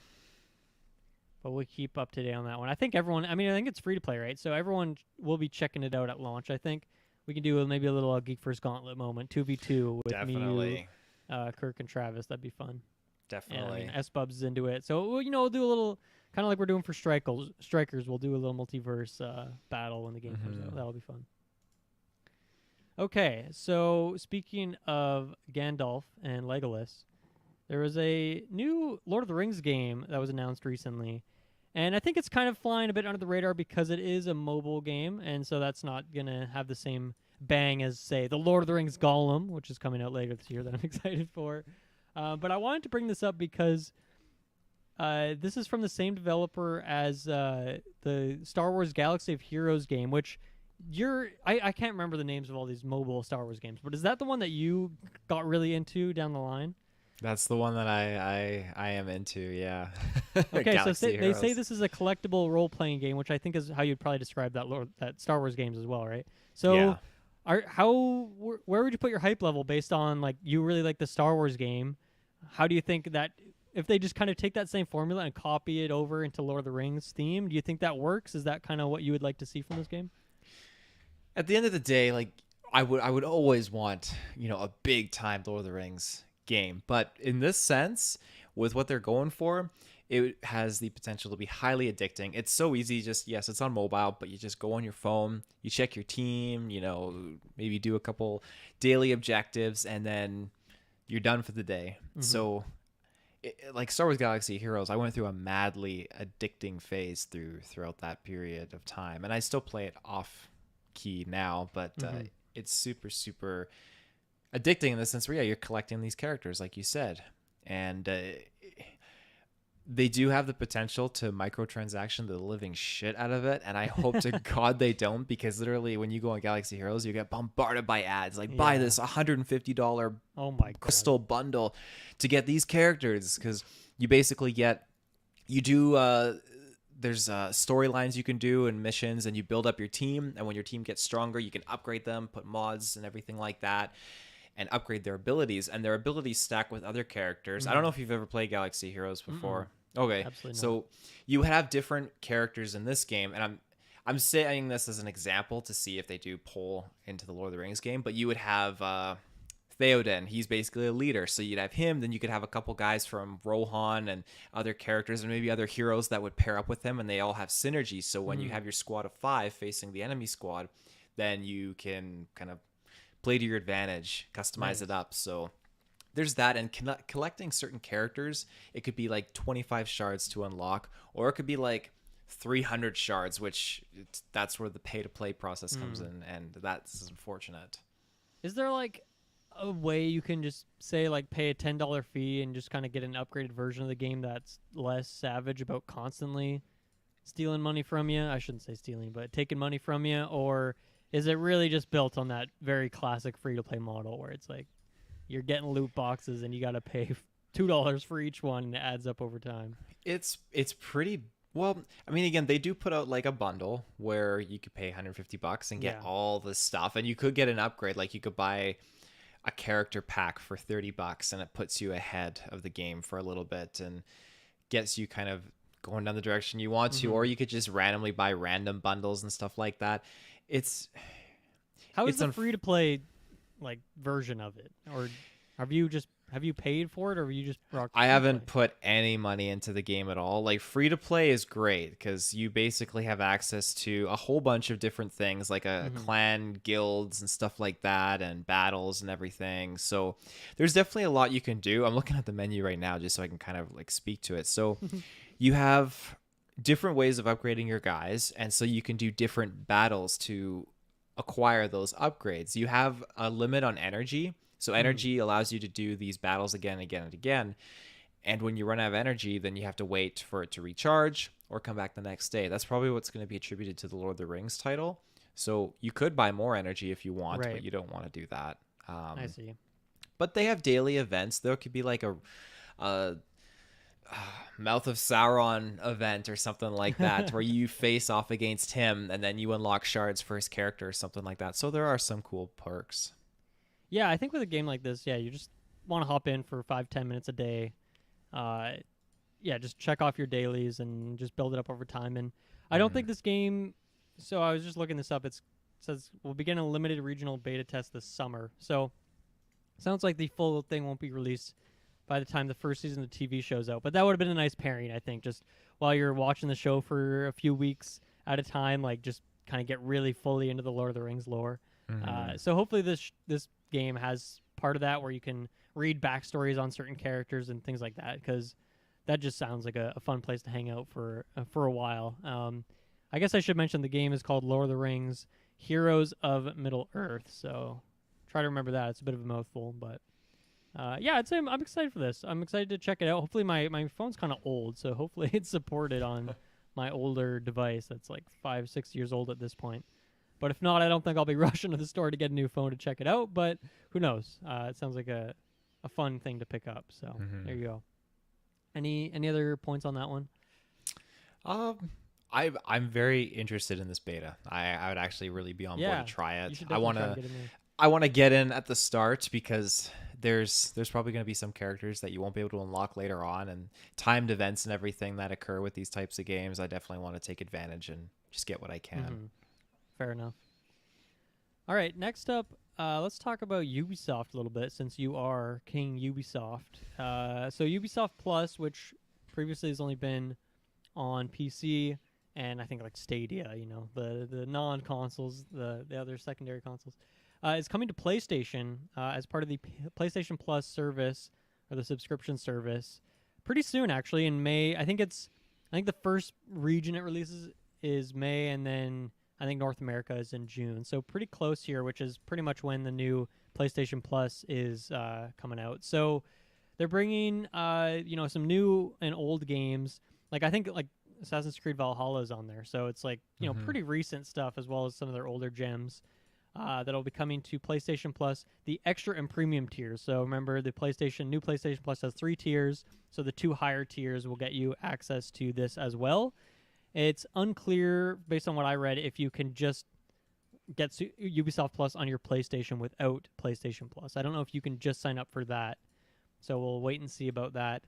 But we'll keep up to date on that one. I think it's free to play, right? So everyone will be checking it out at launch. I think we can do maybe a little GeekVerse Gauntlet moment, 2v2 with me, Kirk, and Travis. That'd be fun. Definitely. And S-Bubs is into it. So, we'll do a little, kind of like we're doing for Strikers, we'll do a little multiverse battle when the game comes out. That'll be fun. Okay, so speaking of Gandalf and Legolas, there was a new Lord of the Rings game that was announced recently. And I think it's kind of flying a bit under the radar because it is a mobile game, and so that's not going to have the same bang as, say, the Lord of the Rings Gollum, which is coming out later this year that I'm excited for. But I wanted to bring this up because this is from the same developer as the Star Wars Galaxy of Heroes game, which I can't remember the names of all these mobile Star Wars games, but is that the one that you got really into down the line? That's the one that I am into, yeah. Okay, so they say this is a collectible role-playing game, which I think is how you'd probably describe that Star Wars games as well, right? So, yeah. Where would you put your hype level based on, like, you really like the Star Wars game? How do you think that if they just kind of take that same formula and copy it over into Lord of the Rings theme, do you think that works? Is that kind of what you would like to see from this game? At the end of the day, like, I would always want, a big-time Lord of the Rings game, but in this sense, with what they're going for, it has the potential to be highly addicting. It's so easy, yes, it's on mobile, but you just go on your phone, you check your team, maybe do a couple daily objectives, and then you're done for the day. So like Star Wars Galaxy of Heroes, I went through a madly addicting phase throughout that period of time, and I still play it off key now, but it's super, super addicting in the sense where you're collecting these characters like you said, and they do have the potential to microtransaction the living shit out of it, and I hope to God they don't, because literally when you go on Galaxy Heroes, you get bombarded by ads like buy this $150 crystal bundle to get these characters, because you basically there's storylines you can do and missions, and you build up your team, and when your team gets stronger you can upgrade them, put mods and everything like that, and upgrade their abilities, and their abilities stack with other characters. I don't know if you've ever played Galaxy Heroes before. Okay, absolutely so not. You have different characters in this game, and I'm saying this as an example to see if they do pull into the Lord of the Rings game, but you would have Theoden. He's basically a leader, so you'd have him, then you could have a couple guys from Rohan and other characters and maybe other heroes that would pair up with him, and they all have synergy, so when you have your squad of 5 facing the enemy squad, then you can kind of play to your advantage, customize it up. So there's that, and collecting certain characters, it could be like 25 shards to unlock, or it could be like 300 shards, which that's where the pay to play process comes in, and that's unfortunate. Is there like a way you can just say like pay a $10 fee and just kind of get an upgraded version of the game that's less savage about constantly stealing money from you? I shouldn't say stealing, but taking money from you. Or is it really just built on that very classic free to play model where it's like you're getting loot boxes and you got to pay $2 for each one, and it adds up over time? It's pretty well. I mean, again, they do put out like a bundle where you could pay $150 and get all this stuff, and you could get an upgrade. Like you could buy a character pack for $30 and it puts you ahead of the game for a little bit and gets you kind of going down the direction you want to, or you could just randomly buy random bundles and stuff like that. How is the free to play like version of it? Or have you paid for it, or have you just I haven't put any money into the game at all. Like, free to play is great because you basically have access to a whole bunch of different things, like a clan, guilds, and stuff like that, and battles and everything. So there's definitely a lot you can do. I'm looking at the menu right now just so I can kind of like speak to it. So you have different ways of upgrading your guys, and so you can do different battles to acquire those upgrades. You have a limit on energy. So energy allows you to do these battles again and again and again. And when you run out of energy, then you have to wait for it to recharge or come back the next day. That's probably what's going to be attributed to the Lord of the Rings title. So you could buy more energy if you want, but you don't want to do that. I see. But they have daily events. There could be like a Mouth of Sauron event or something like that, where you face off against him and then you unlock shards for his character or something like that. So there are some cool perks. Yeah, I think with a game like this, you just want to hop in for 5-10 minutes a day. Just check off your dailies and just build it up over time. And I don't think this game, so I was just looking this up, it says we'll begin a limited regional beta test this summer. So sounds like the full thing won't be released by the time the first season of the TV show's out. But that would have been a nice pairing, I think, just while you're watching the show for a few weeks at a time, like just kind of get really fully into the Lord of the Rings lore. So hopefully this game has part of that where you can read backstories on certain characters and things like that, because that just sounds like a fun place to hang out for a while. I guess I should mention the game is called Lord of the Rings Heroes of Middle-earth, so try to remember that. It's a bit of a mouthful, but I'd say I'm excited for this. I'm excited to check it out. Hopefully my phone's kind of old, so hopefully it's supported on my older device that's like 5-6 years old at this point. But if not, I don't think I'll be rushing to the store to get a new phone to check it out. But who knows? It sounds like a fun thing to pick up. So there you go. Any other points on that one? I'm very interested in this beta. I would actually really be on board to try it. I want to get in at the start because there's probably going to be some characters that you won't be able to unlock later on, and timed events and everything that occur with these types of games. I definitely want to take advantage and just get what I can. Fair enough. All right, next up, let's talk about Ubisoft a little bit, since you are King Ubisoft. So Ubisoft Plus, which previously has only been on PC and I think like Stadia, the non-consoles, the other secondary consoles, is coming to PlayStation as part of the PlayStation Plus service, or the subscription service, pretty soon, actually, in May. I think the first region it releases is May, and then I think North America is in June. So pretty close here, which is pretty much when the new PlayStation Plus is coming out. So they're bringing, some new and old games. Like I think like Assassin's Creed Valhalla is on there. So it's like, pretty recent stuff, as well as some of their older gems that'll be coming to PlayStation Plus, the extra and premium tiers. So remember, the new PlayStation Plus has 3 tiers. So the 2 higher tiers will get you access to this as well. It's unclear, based on what I read, if you can just get Ubisoft Plus on your PlayStation without PlayStation Plus. I don't know if you can just sign up for that. So we'll wait and see about that.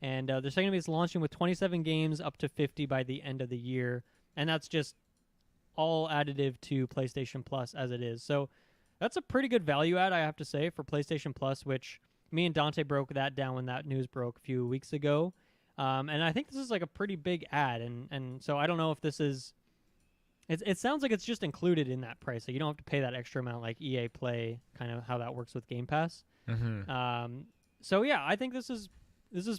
And they're saying it's launching with 27 games, up to 50 by the end of the year. And that's just all additive to PlayStation Plus as it is. So that's a pretty good value add, I have to say, for PlayStation Plus, which me and Dante broke that down when that news broke a few weeks ago. And I think this is like a pretty big ad, and so I don't know if this is. It sounds like it's just included in that price, so you don't have to pay that extra amount like EA Play, kind of how that works with Game Pass. So yeah, I think this is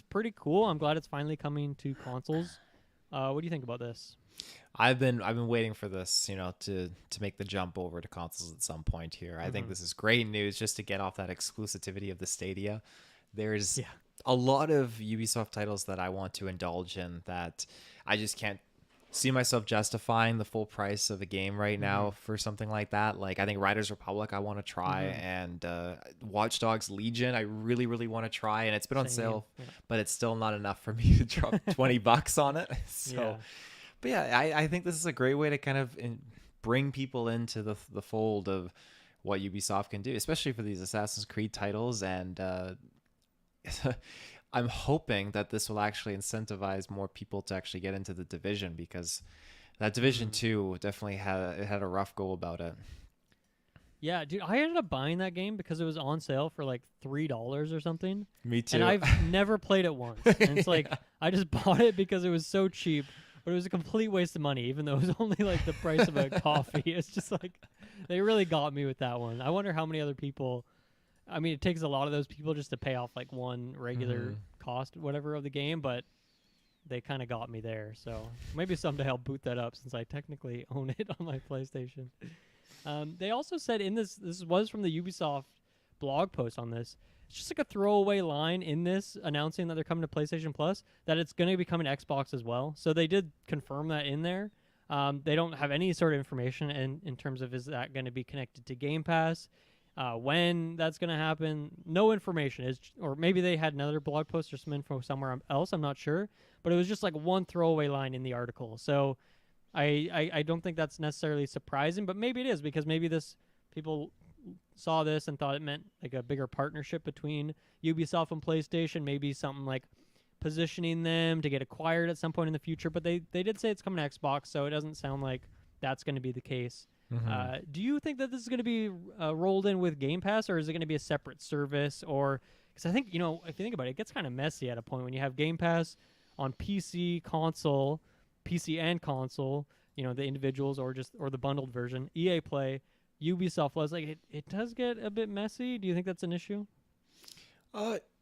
pretty cool. I'm glad it's finally coming to consoles. What do you think about this? I've been waiting for this, to make the jump over to consoles at some point here. I think Mm-hmm. this is great news just to get off that exclusivity of the Stadia. There's Yeah. a lot of Ubisoft titles that I want to indulge in that I just can't see myself justifying the full price of a game right Mm-hmm. now for something like that. Like I think Riders Republic I want to try, Mm-hmm. and Watch Dogs Legion I really really want to try, and it's been on Same. sale, Yeah. but it's still not enough for me to drop $20 on it. So Yeah. but yeah, I think this is a great way to kind of bring people into the fold of what Ubisoft can do, especially for these Assassin's Creed titles. And I'm hoping that this will actually incentivize more people to actually get into the Division, because that Division Mm. 2 definitely had a rough go about it. Yeah, dude, I ended up buying that game because it was on sale for like $3 or something. Me too. And I've never played it once. And it's like I just bought it because it was so cheap, but it was a complete waste of money, even though it was only like the price of a coffee. It's just like they really got me with that one. I wonder how many other people. I mean, it takes a lot of those people just to pay off like one regular cost, whatever, of the game, but they kind of got me there. So maybe someday I'll boot that up since I technically own it on my PlayStation. They also said in this was from the Ubisoft blog post on this. It's just like a throwaway line in this announcing that they're coming to PlayStation Plus, that it's going to be coming to Xbox as well. So they did confirm that in there. They don't have any sort of information in terms of is that going to be connected to Game Pass, when that's going to happen. No information. Or maybe they had another blog post or some info somewhere else. I'm not sure. But it was just like one throwaway line in the article. So I don't think that's necessarily surprising, but maybe it is, because maybe people saw this and thought it meant like a bigger partnership between Ubisoft and PlayStation, maybe something like positioning them to get acquired at some point in the future. But they did say it's coming to Xbox, so it doesn't sound like that's going to be the case. Do you think that this is going to be rolled in with Game Pass, or is it going to be a separate service? Or because I think, if you think about it, it gets kind of messy at a point when you have Game Pass on PC and console, the individuals or the bundled version, EA Play, Ubisoft Plus. Like it does get a bit messy. Do you think that's an issue?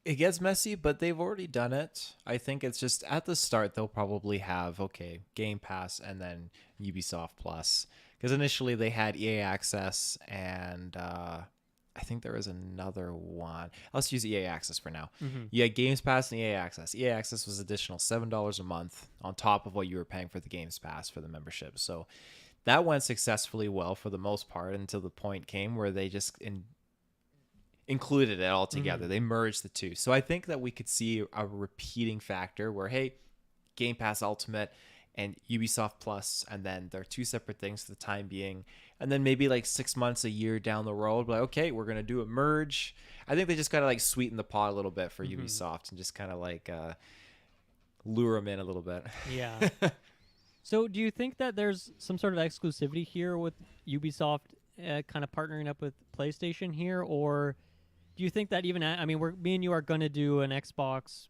It gets messy, but they've already done it. I think it's just at the start they'll probably have Game Pass and then Ubisoft Plus, because initially they had EA Access and I think there was another one. Let's use EA Access for now. You had Games Pass and EA Access. EA Access was additional $7 a month on top of what you were paying for the Games Pass for the membership. So that went successfully well for the most part until the point came where they just included it all together. They merged the two. So I think that we could see a repeating factor where, hey, Game Pass Ultimate and Ubisoft Plus, and then they're two separate things for the time being. And then maybe like 6 months, a year down the road, like, okay, we're going to do a merge. I think they just got to like sweeten the pot a little bit for Ubisoft and just kind of like lure them in a little bit. Yeah. So do you think that there's some sort of exclusivity here with Ubisoft kind of partnering up with PlayStation here? Or do you think that even, me and you are going to do an Xbox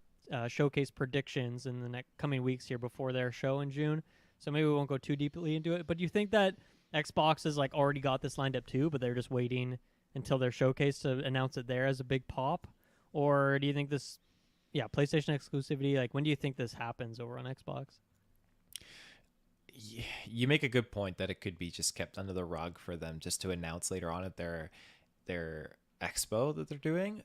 showcase predictions in the coming weeks here before their show in June. So maybe we won't go too deeply into it. But do you think that Xbox has like already got this lined up too, but they're just waiting until their showcase to announce it there as a big pop? Or do you think PlayStation exclusivity, like when do you think this happens over on Xbox? You make a good point that it could be just kept under the rug for them just to announce later on at their expo that they're doing.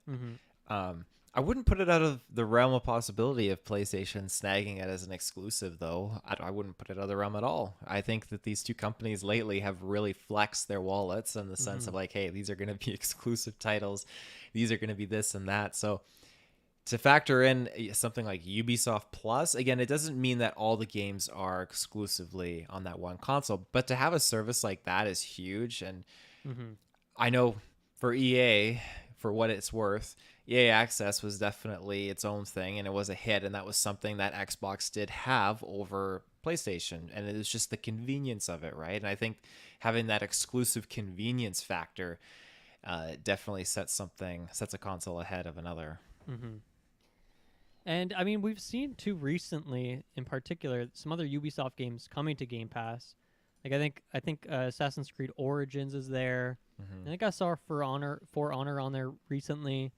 I wouldn't put it out of the realm of possibility of PlayStation snagging it as an exclusive, though. I wouldn't put it out of the realm at all. I think that these two companies lately have really flexed their wallets in the sense of like, hey, these are going to be exclusive titles. These are going to be this and that. So to factor in something like Ubisoft Plus, again, it doesn't mean that all the games are exclusively on that one console, but to have a service like that is huge. And I know for EA, for what it's worth, EA Access was definitely its own thing, and it was a hit, and that was something that Xbox did have over PlayStation, and it was just the convenience of it, right? And I think having that exclusive convenience factor definitely sets a console ahead of another. And I mean, we've seen too recently, in particular, some other Ubisoft games coming to Game Pass. Like I think Assassin's Creed Origins is there. I think I saw For Honor on there recently.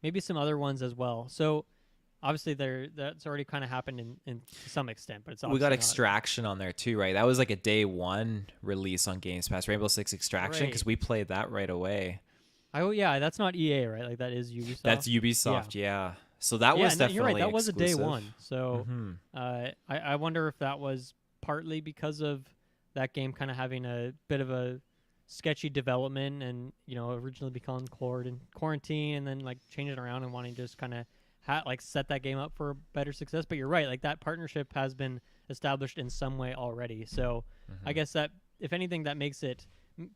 maybe some other ones as well. So obviously that's already kind of happened in to some extent, but it's we got obviously Extraction on there too, right? That was like a day one release on Games Pass, Rainbow Six Extraction, because we played that right away. Oh yeah, that's not EA, right? Like that is Ubisoft. That's Ubisoft, yeah. So that was definitely you're right. That exclusive. was a day one. So I wonder if that was partly because of that game kind of having a bit of a sketchy development, and originally become quarantine, and then like change it around and wanting to just kind of like set that game up for better success. But you're right. Like that partnership has been established in some way already. So I guess that if anything, that makes it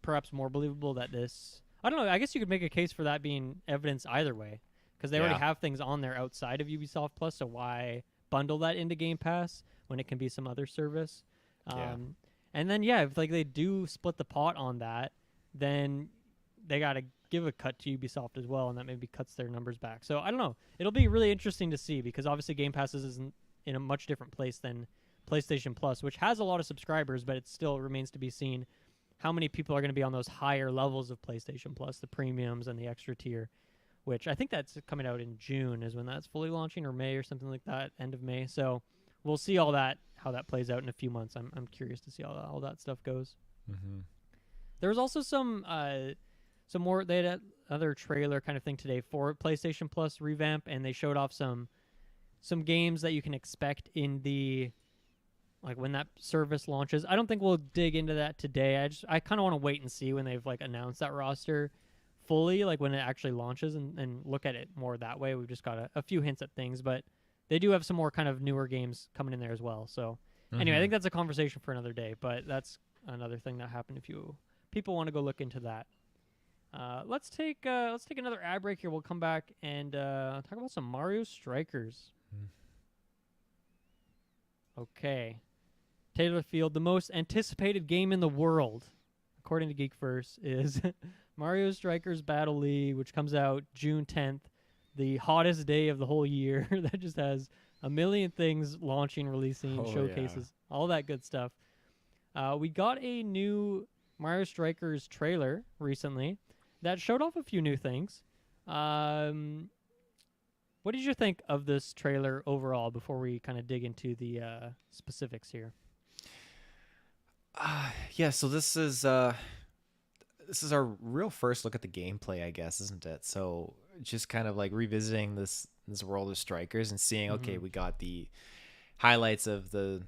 perhaps more believable that this. I don't know. I guess you could make a case for that being evidence either way, because they already have things on there outside of Ubisoft Plus. So why bundle that into Game Pass when it can be some other service? And then if like they do split the pot on that, then they got to give a cut to Ubisoft as well, and that maybe cuts their numbers back. So I don't know. It'll be really interesting to see, because obviously Game Pass isn't in a much different place than PlayStation Plus, which has a lot of subscribers, but it still remains to be seen how many people are going to be on those higher levels of PlayStation Plus, the premiums and the extra tier, which I think that's coming out in June is when that's fully launching, or May or something like that, end of May. So we'll see all that, how that plays out in a few months. I'm curious to see how all that stuff goes. There was also some more. They had another trailer kind of thing today for PlayStation Plus revamp, and they showed off some games that you can expect in the like when that service launches. I don't think we'll dig into that today. I kind of want to wait and see when they've like announced that roster fully, like when it actually launches, and look at it more that way. We've just got a few hints at things, but they do have some more kind of newer games coming in there as well. So anyway, I think that's a conversation for another day, but that's another thing that happened if people want to go look into that. Let's take another ad break here. We'll come back and talk about some Mario Strikers. Okay. Taylor Field, the most anticipated game in the world, according to GeekVerse, is Mario Strikers Battle League, which comes out June 10th, the hottest day of the whole year. That just has a million things launching, releasing, showcases, all that good stuff. We got a new Mario Strikers trailer recently that showed off a few new things. What did you think of this trailer overall before we kind of dig into the specifics here? So this is our real first look at the gameplay, I guess, isn't it? So just kind of like revisiting this world of Strikers and seeing, okay, we got the highlights of the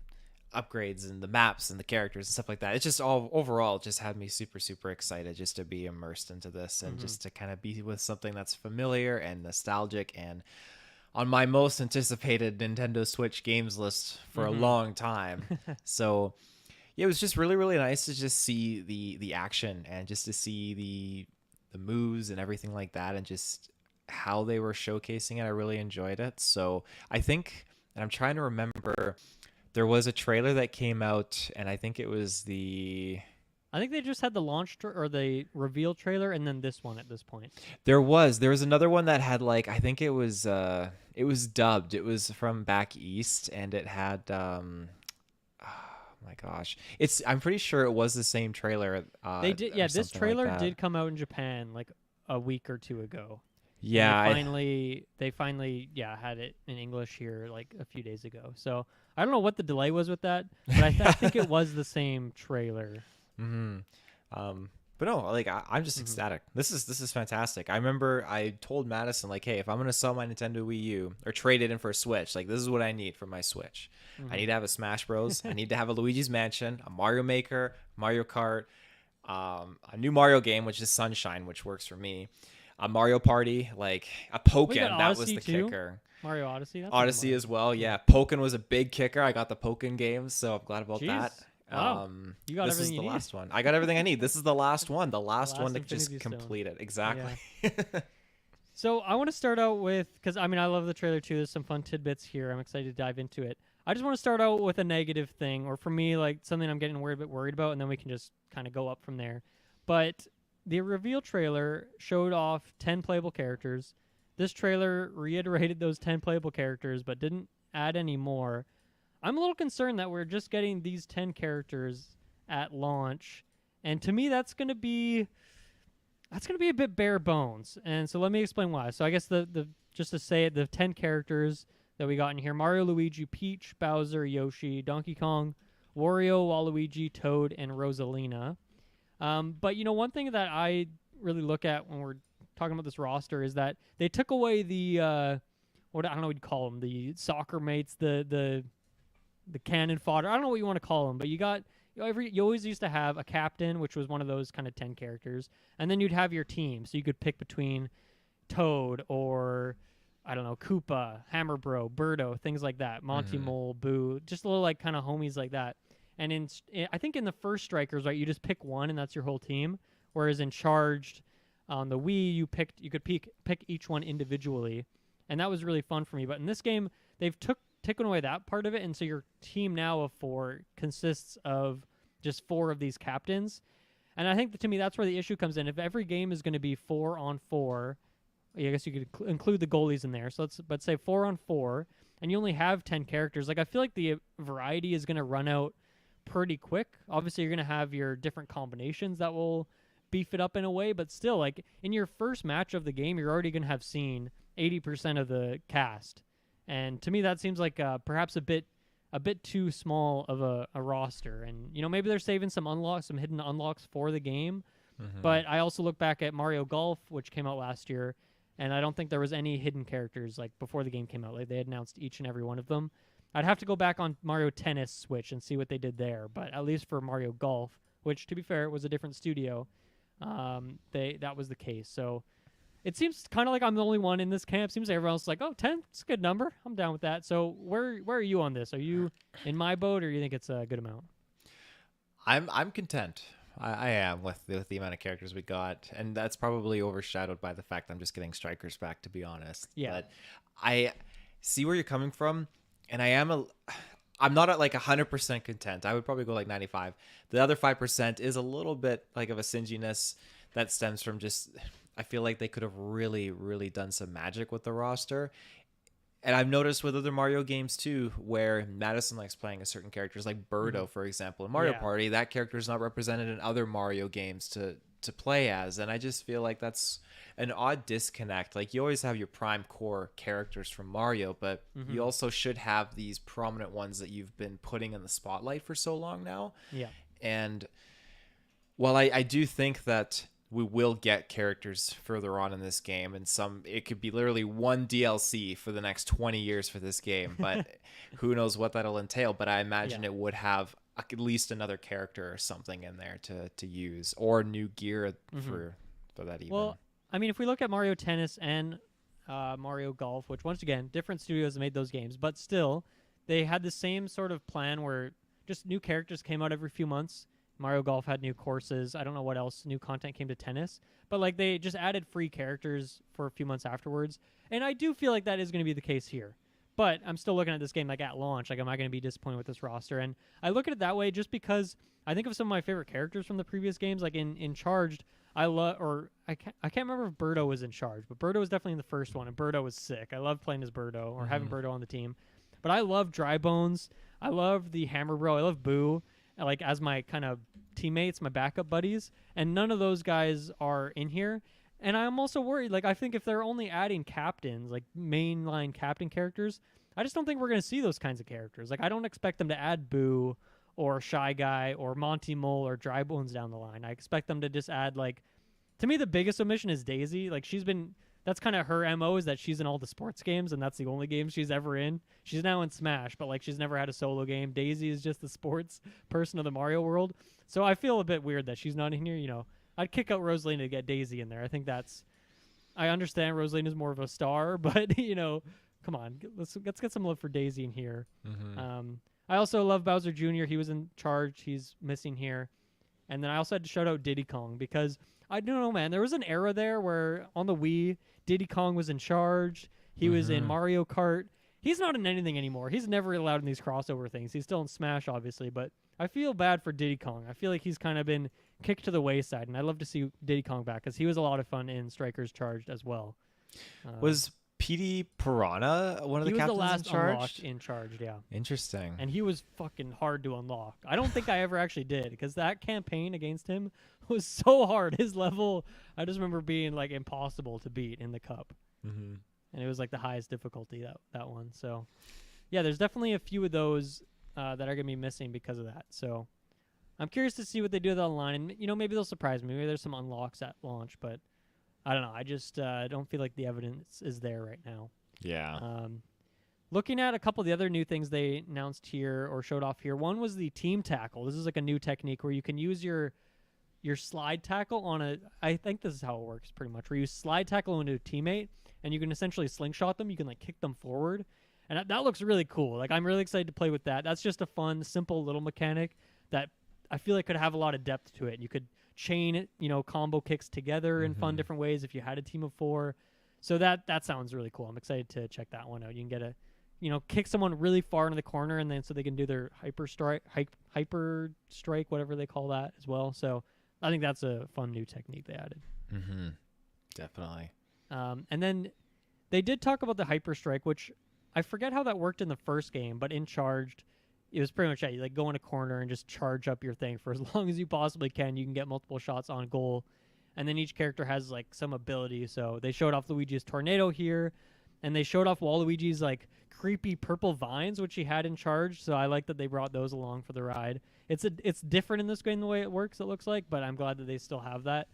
upgrades and the maps and the characters and stuff like that. It's just all overall just had me super, super excited just to be immersed into this and just to kind of be with something that's familiar and nostalgic and on my most anticipated Nintendo Switch games list for a long time. So yeah, it was just really, really nice to just see the action and just to see the moves and everything like that, and just how they were showcasing it. I really enjoyed it. So I think, and I'm trying to remember, there was a trailer that came out, and I think it was I think they just had the launch or the reveal trailer, and then this one at this point. There was another one that had like, I think it was dubbed. It was from back east, and it had my gosh, I'm pretty sure it was the same trailer. They did, this trailer did come out in Japan like a week or two ago. Yeah, they finally had it in English here like a few days ago. So I don't know what the delay was with that, but I think it was the same trailer. But no, like I'm just ecstatic. This is fantastic. I remember I told Madison, like, hey, if I'm gonna sell my Nintendo Wii U or trade it in for a Switch, like this is what I need for my Switch. I need to have a Smash Bros. I need to have a Luigi's Mansion, a Mario Maker, Mario Kart, a new Mario game, which is Sunshine, which works for me. A Mario Party, like a Pokken, that was the kicker. Mario Odyssey. Odyssey as well, yeah. Pokken was a big kicker. I got the Pokken games, so I'm glad about that. Wow. You got everything you need. Last one. I got everything I need. This is the last one. The last one to just complete it. Exactly. Yeah. So I want to start out with, because I love the trailer too. There's some fun tidbits here. I'm excited to dive into it. I just want to start out with a negative thing, or for me, like something I'm getting a bit worried about, and then we can just kind of go up from there. But the reveal trailer showed off 10 playable characters. This trailer reiterated those 10 playable characters, but didn't add any more. I'm a little concerned that we're just getting these 10 characters at launch. And to me, that's going to be That's going to be a bit bare bones. And so let me explain why. So I guess the just to say it, the 10 characters that we got in here: Mario, Luigi, Peach, Bowser, Yoshi, Donkey Kong, Wario, Waluigi, Toad, and Rosalina. But one thing that I really look at when we're talking about this roster is that they took away the what I don't know what you'd call them, the soccer mates, the cannon fodder. I don't know what you want to call them, but you got you always used to have a captain, which was one of those kind of 10 characters, and then you'd have your team, so you could pick between Toad or I don't know, Koopa, Hammer Bro, Birdo, things like that, Monty Mole, Boo, just little like kind of homies like that. And I think in the first Strikers, right, you just pick one and that's your whole team. Whereas in Charged on the Wii, you could pick each one individually, and that was really fun for me. But in this game, they've taken away that part of it, and so your team now of 4 consists of just 4 of these captains. And I think to me that's where the issue comes in. If every game is going to be 4-on-4, I guess you could include the goalies in there. So let's say 4-on-4, and you only have 10 characters. Like I feel like the variety is going to run out pretty quick. Obviously, you're going to have your different combinations that will beef it up in a way, but still, like in your first match of the game, you're already going to have seen 80% of the cast. And to me, that seems like perhaps a bit too small of a roster. And maybe they're saving some hidden unlocks for the game. But I also look back at Mario Golf, which came out last year, and I don't think there was any hidden characters like before the game came out. Like they had announced each and every one of them. I'd have to go back on Mario Tennis Switch and see what they did there. But at least for Mario Golf, which to be fair, was a different studio, that was the case. So it seems kind of like I'm the only one in this camp. Seems like everyone else is like, oh, 10, it's a good number. I'm down with that. So where are you on this? Are you in my boat, or you think it's a good amount? I'm content. I am with the amount of characters we got, and that's probably overshadowed by the fact that I'm just getting Strikers back, to be honest. Yeah. But I see where you're coming from, and I'm not at like 100% content. I would probably go like 95. The other 5% is a little bit like of a singiness that stems from just, I feel like they could have really, really done some magic with the roster. And I've noticed with other Mario games too, where Madison likes playing a certain characters, like Birdo, for example. In Mario Party, that character is not represented in other Mario games to play as. And I just feel like that's an odd disconnect. Like, you always have your prime core characters from Mario, but you also should have these prominent ones that you've been putting in the spotlight for so long now. Yeah. And while I do think that we will get characters further on in this game, and it could be literally one DLC for the next 20 years for this game, but who knows what that'll entail. But I imagine it would have at least another character or something in there to use, or new gear for that even. Well, I mean, if we look at Mario Tennis and Mario Golf, which once again, different studios made those games, but still, they had the same sort of plan where just new characters came out every few months. Mario Golf had new courses. I don't know what else new content came to tennis, but like they just added free characters for a few months afterwards. And I do feel like that is going to be the case here. But I'm still looking at this game like at launch. Like, am I going to be disappointed with this roster? And I look at it that way just because I think of some of my favorite characters from the previous games. Like in Charged, I can't remember if Birdo was in Charge, but Birdo was definitely in the first one, and Birdo was sick. I loved playing as Birdo or having Birdo on the team. But I love Dry Bones. I love the Hammer Bro. I love Boo, like as my kind of teammates, my backup buddies, and none of those guys are in here. And I'm also worried, like, I think if they're only adding captains, like mainline captain characters, I just don't think we're going to see those kinds of characters. Like, I don't expect them to add Boo or Shy Guy or Monty Mole or Dry Bones down the line. I expect them to just add, like, to me, the biggest omission is Daisy. Like, that's kind of her MO, is that she's in all the sports games, and that's the only game she's ever in. She's now in Smash, but, like, she's never had a solo game. Daisy is just the sports person of the Mario world. So I feel a bit weird that she's not in here. I'd kick out Rosalina to get Daisy in there. I think I understand Rosalina's more of a star, but, come on. Let's get some love for Daisy in here. I also love Bowser Jr. He was in Charge. He's missing here. And then I also had to shout out Diddy Kong, because I don't know, man. There was an era there where on the Wii, Diddy Kong was in Charge. He was in Mario Kart. He's not in anything anymore. He's never allowed in these crossover things. He's still in Smash, obviously, but I feel bad for Diddy Kong. I feel like he's kind of been kicked to the wayside, and I'd love to see Diddy Kong back, because he was a lot of fun in Strikers Charged as well. Was PD Piranha one of he the was captains the last in charge? unlocked in charge, yeah. Interesting. And he was fucking hard to unlock. I don't think I ever actually did, because that campaign against him was so hard. His level, I just remember being like impossible to beat in the cup. Mm-hmm. And it was like the highest difficulty, that one. So yeah, there's definitely a few of those that are gonna be missing because of that. So I'm curious to see what they do with it online, and maybe they'll surprise me. Maybe there's some unlocks at launch, but I don't know. I just don't feel like the evidence is there right now. Yeah. Looking at a couple of the other new things they announced here or showed off here, one was the team tackle. This is like a new technique where you can use your slide tackle on a. I think this is how it works pretty much. Where you slide tackle into a teammate and you can essentially slingshot them. You can like kick them forward, and that looks really cool. Like I'm really excited to play with that. That's just a fun, simple little mechanic that I feel like could have a lot of depth to it. You could chain it, combo kicks together in fun different ways if you had a team of 4. So that sounds really cool. I'm excited to check that one out. You can get a kick someone really far into the corner, and then so they can do their hyper strike, whatever they call that as well. So I think that's a fun new technique they added. Mm-hmm. Definitely. And then they did talk about the hyper strike, which I forget how that worked in the first game, but in Charged, it was pretty much you like go in a corner and just charge up your thing for as long as you possibly can. You can get multiple shots on goal, and then each character has like some ability. So they showed off Luigi's tornado here, and they showed off Waluigi's like creepy purple vines, which he had in Charge. So I like that they brought those along for the ride. It's different in this game the way it works, it looks like, but I'm glad that they still have that.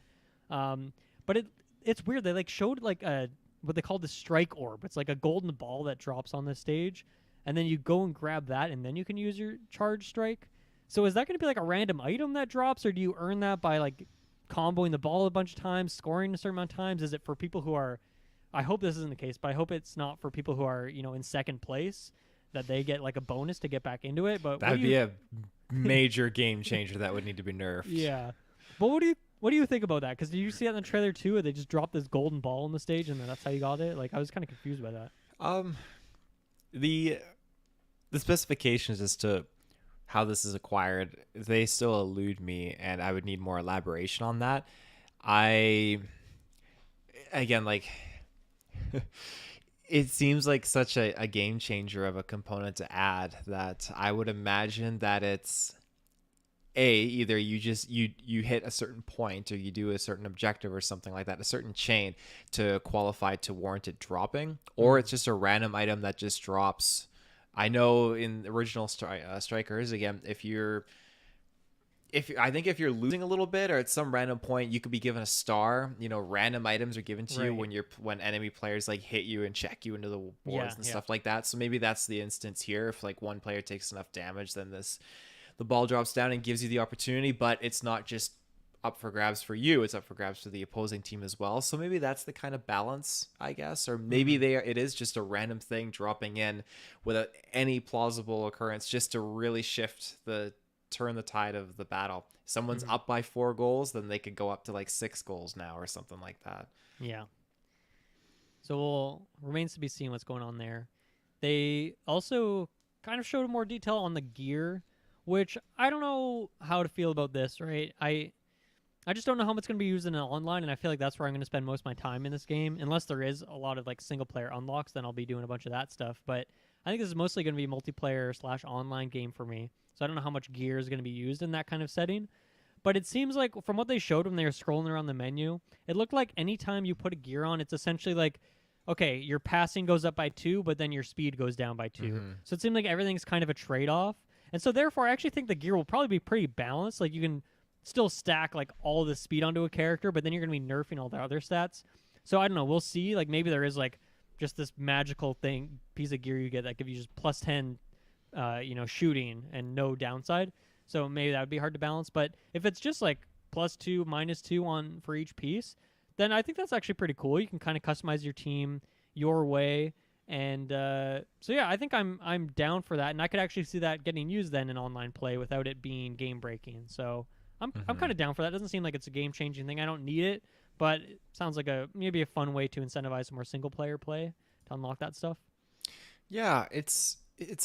But it's weird. They like showed like a what they call the strike orb. It's like a golden ball that drops on the stage, and then you go and grab that, and then you can use your charge strike. So is that going to be like a random item that drops, or do you earn that by like comboing the ball a bunch of times, scoring a certain amount of times? Is it for people who are, I hope this isn't the case, but I hope it's not for people who are, in second place, that they get like a bonus to get back into it. But that'd be a major game changer that would need to be nerfed. Yeah. But what do you think about that? Because did you see that in the trailer too, where they just dropped this golden ball on the stage and then that's how you got it? Like I was kind of confused by that. The specifications as to how this is acquired, they still elude me, and I would need more elaboration on that. It seems like such a game changer of a component to add that I would imagine that it's either you hit a certain point or you do a certain objective or something like that, a certain chain to qualify to warrant it dropping, or it's just a random item that just drops. I know in the original Strikers, again, if you're losing a little bit or at some random point, you could be given a star. Random items are given to you when enemy players like hit you and check you into the boards and stuff like that. So maybe that's the instance here. If like one player takes enough damage, then the ball drops down and gives you the opportunity, but it's not just up for grabs for you, it's up for grabs for the opposing team as well. So maybe that's the kind of balance, I guess, or maybe it is just a random thing dropping in without any plausible occurrence, just to really turn the tide of the battle. Someone's up by 4 goals, then they could go up to like 6 goals now or something like that. Yeah. So remains to be seen what's going on there. They also kind of showed more detail on the gear, which I don't know how to feel about this, right? I just don't know how much it's going to be used in an online, and I feel like that's where I'm going to spend most of my time in this game. Unless there is a lot of like single-player unlocks, then I'll be doing a bunch of that stuff. But I think this is mostly going to be a multiplayer/online game for me. So I don't know how much gear is going to be used in that kind of setting. But it seems like from what they showed when they were scrolling around the menu, it looked like anytime you put a gear on, it's essentially like, okay, your passing goes up by 2, but then your speed goes down by 2. So it seemed like everything's kind of a trade-off. And so therefore, I actually think the gear will probably be pretty balanced. Like you can still stack like all the speed onto a character, but then you're going to be nerfing all the other stats. So I don't know. We'll see. Like maybe there is like just this magical piece of gear you get that gives you just plus 10, shooting and no downside. So maybe that would be hard to balance. But if it's just like plus 2, minus 2 on for each piece, then I think that's actually pretty cool. You can kind of customize your team your way. And so yeah, I think I'm down for that, and I could actually see that getting used then in online play without it being game breaking. So I'm kind of down for that. It doesn't seem like it's a game changing thing. I don't need it, but it sounds like maybe a fun way to incentivize some more single player play to unlock that stuff. Yeah, it's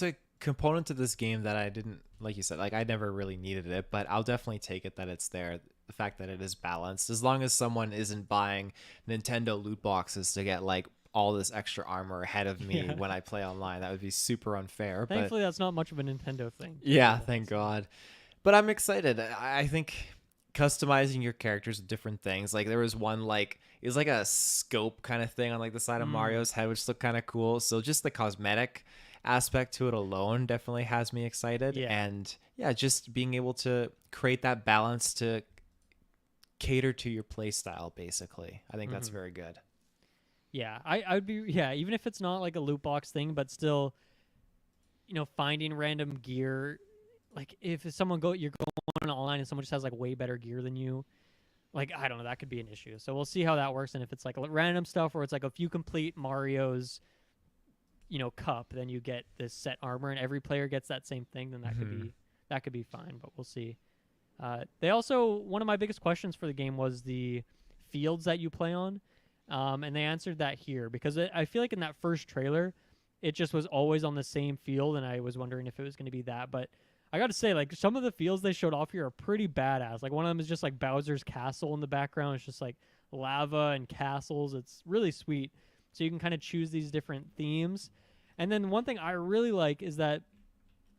a component to this game that I didn't, like you said, like I never really needed it, but I'll definitely take it that it's there. The fact that it is balanced, as long as someone isn't buying Nintendo loot boxes to get like all this extra armor ahead of me when I play online. That would be super unfair. Thankfully, that's not much of a Nintendo thing. Yeah, thank God. But I'm excited. I think customizing your characters with different things. Like there was one it was like a scope kind of thing on like the side of Mario's head, which looked kind of cool. So just the cosmetic aspect to it alone definitely has me excited. Yeah. And yeah, just being able to create that balance to cater to your play style, basically. I think that's very good. Yeah, I would be, even if it's not like a loot box thing, but still, finding random gear. Like if you're going online and someone just has like way better gear than you, like I don't know, that could be an issue. So we'll see how that works. And if it's like random stuff where it's like if you complete Mario's, cup, then you get this set armor, and every player gets that same thing, then that could be fine. But we'll see. They also, one of my biggest questions for the game was the fields that you play on, and they answered that here because I feel like in that first trailer, it just was always on the same field, and I was wondering if it was going to be that, but. I got to say, like, some of the fields they showed off here are pretty badass. Like, one of them is just, like, Bowser's castle in the background. It's just, like, lava and castles. It's really sweet. So you can kind of choose these different themes. And then one thing I really like is that,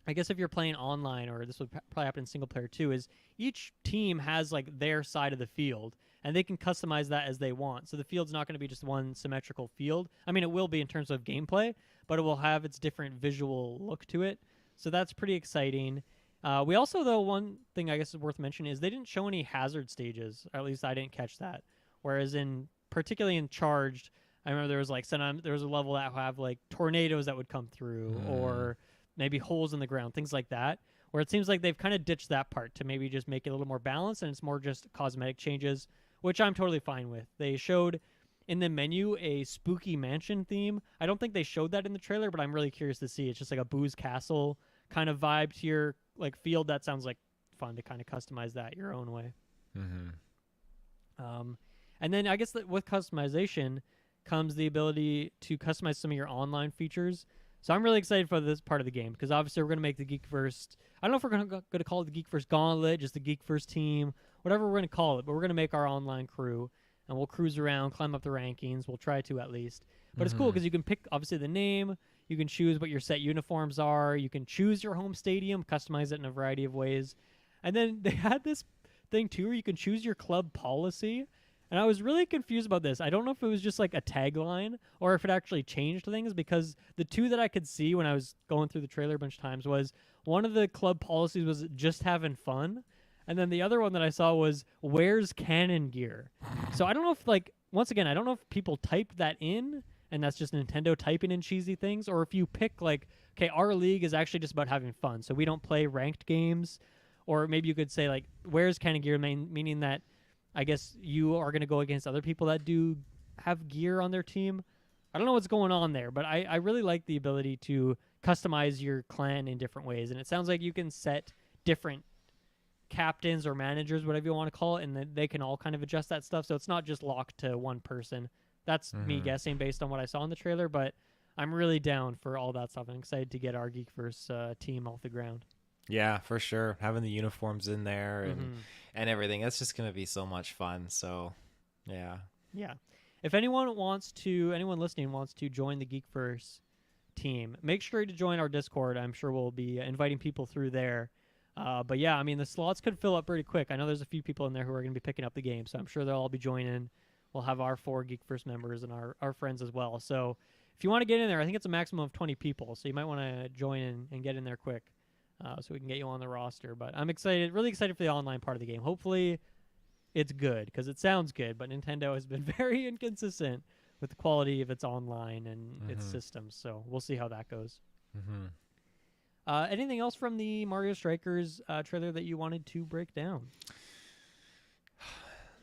I guess if you're playing online, or this would probably happen in single player too, is each team has, like, their side of the field. And they can customize that as they want. So the field's not going to be just one symmetrical field. I mean, it will be in terms of gameplay, but it will have its different visual look to it. So that's pretty exciting. We also, though, one thing I guess is worth mentioning is they didn't show any hazard stages, or at least I didn't catch that. Whereas particularly in Charged, I remember there was like there was a level that would have like tornadoes that would come through, or maybe holes in the ground, things like that. Where it seems like they've kind of ditched that part to maybe just make it a little more balanced, and it's more just cosmetic changes, which I'm totally fine with. They showed in the menu a spooky mansion theme. I don't think they showed that in the trailer, but I'm really curious to see. It's just like a Boo's Castle kind of vibe to your like field. That sounds like fun to kind of customize that your own way. And then I guess that with customization comes the ability to customize some of your online features. So I'm really excited for this part of the game because obviously we're going to make the GeekVerse. I don't know if we're going to call it the GeekVerse Gauntlet, just the GeekVerse team, whatever we're going to call it, but we're going to make our online crew. And we'll cruise around, climb up the rankings. We'll try to at least. But it's cool because you can pick, obviously, the name. You can choose what your set uniforms are. You can choose your home stadium, customize it in a variety of ways. And then they had this thing, too, where you can choose your club policy. And I was really confused about this. I don't know if it was just like a tagline or if it actually changed things, because the two that I could see when I was going through the trailer a bunch of times was one of the club policies was just having fun. And then the other one that I saw was, where's Canon Gear? So I don't know if, like, once again, I don't know if people typed that in, and that's just Nintendo typing in cheesy things, or if you pick, like, okay, our league is actually just about having fun, so we don't play ranked games. Or maybe you could say, like, where's Canon Gear, meaning that I guess you are going to go against other people that do have gear on their team. I don't know what's going on there, but I really like the ability to customize your clan in different ways, and it sounds like you can set different captains or managers, whatever you want to call it, and then they can all kind of adjust that stuff. So it's not just locked to one person. That's me guessing based on what I saw in the trailer, but I'm really down for all that stuff. I'm excited to get our GeekVerse team off the ground. Yeah, for sure. Having the uniforms in there and everything, that's just going to be so much fun. So, yeah. Yeah. If anyone listening wants to join the GeekVerse team, make sure to join our Discord. I'm sure we'll be inviting people through there. But yeah, I mean, the slots could fill up pretty quick. I know there's a few people in there who are going to be picking up the game, so I'm sure they'll all be joining. We'll have our 4 GeekVerse members and our friends as well. So if you want to get in there, I think it's a maximum of 20 people, so you might want to join and get in there quick so we can get you on the roster. But I'm excited, really excited for the online part of the game. Hopefully it's good, because it sounds good, but Nintendo has been very inconsistent with the quality of its online and its systems, so we'll see how that goes. Anything else from the Mario Strikers trailer that you wanted to break down?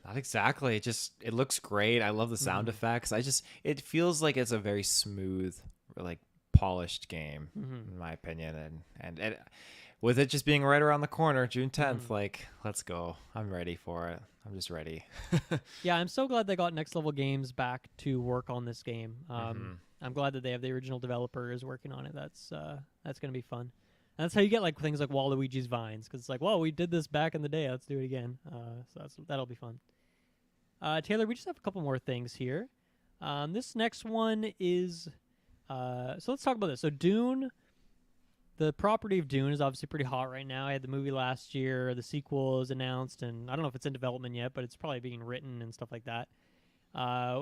Not exactly. It looks great. I love the sound effects. It feels like it's a very smooth, like polished game, in my opinion. And with it just being right around the corner, June 10th, like, let's go. I'm ready for it. I'm just ready. Yeah, I'm so glad they got Next Level Games back to work on this game. I'm glad that they have the original developers working on it. That's going to be fun. And that's how you get like things like Waluigi's Vines, because it's like, well, we did this back in the day. Let's do it again. So that'll be fun. Taylor, we just have a couple more things here. This next one is so let's talk about this. So Dune, the property of Dune is obviously pretty hot right now. I had the movie last year, the sequel is announced, and I don't know if it's in development yet, but it's probably being written and stuff like that.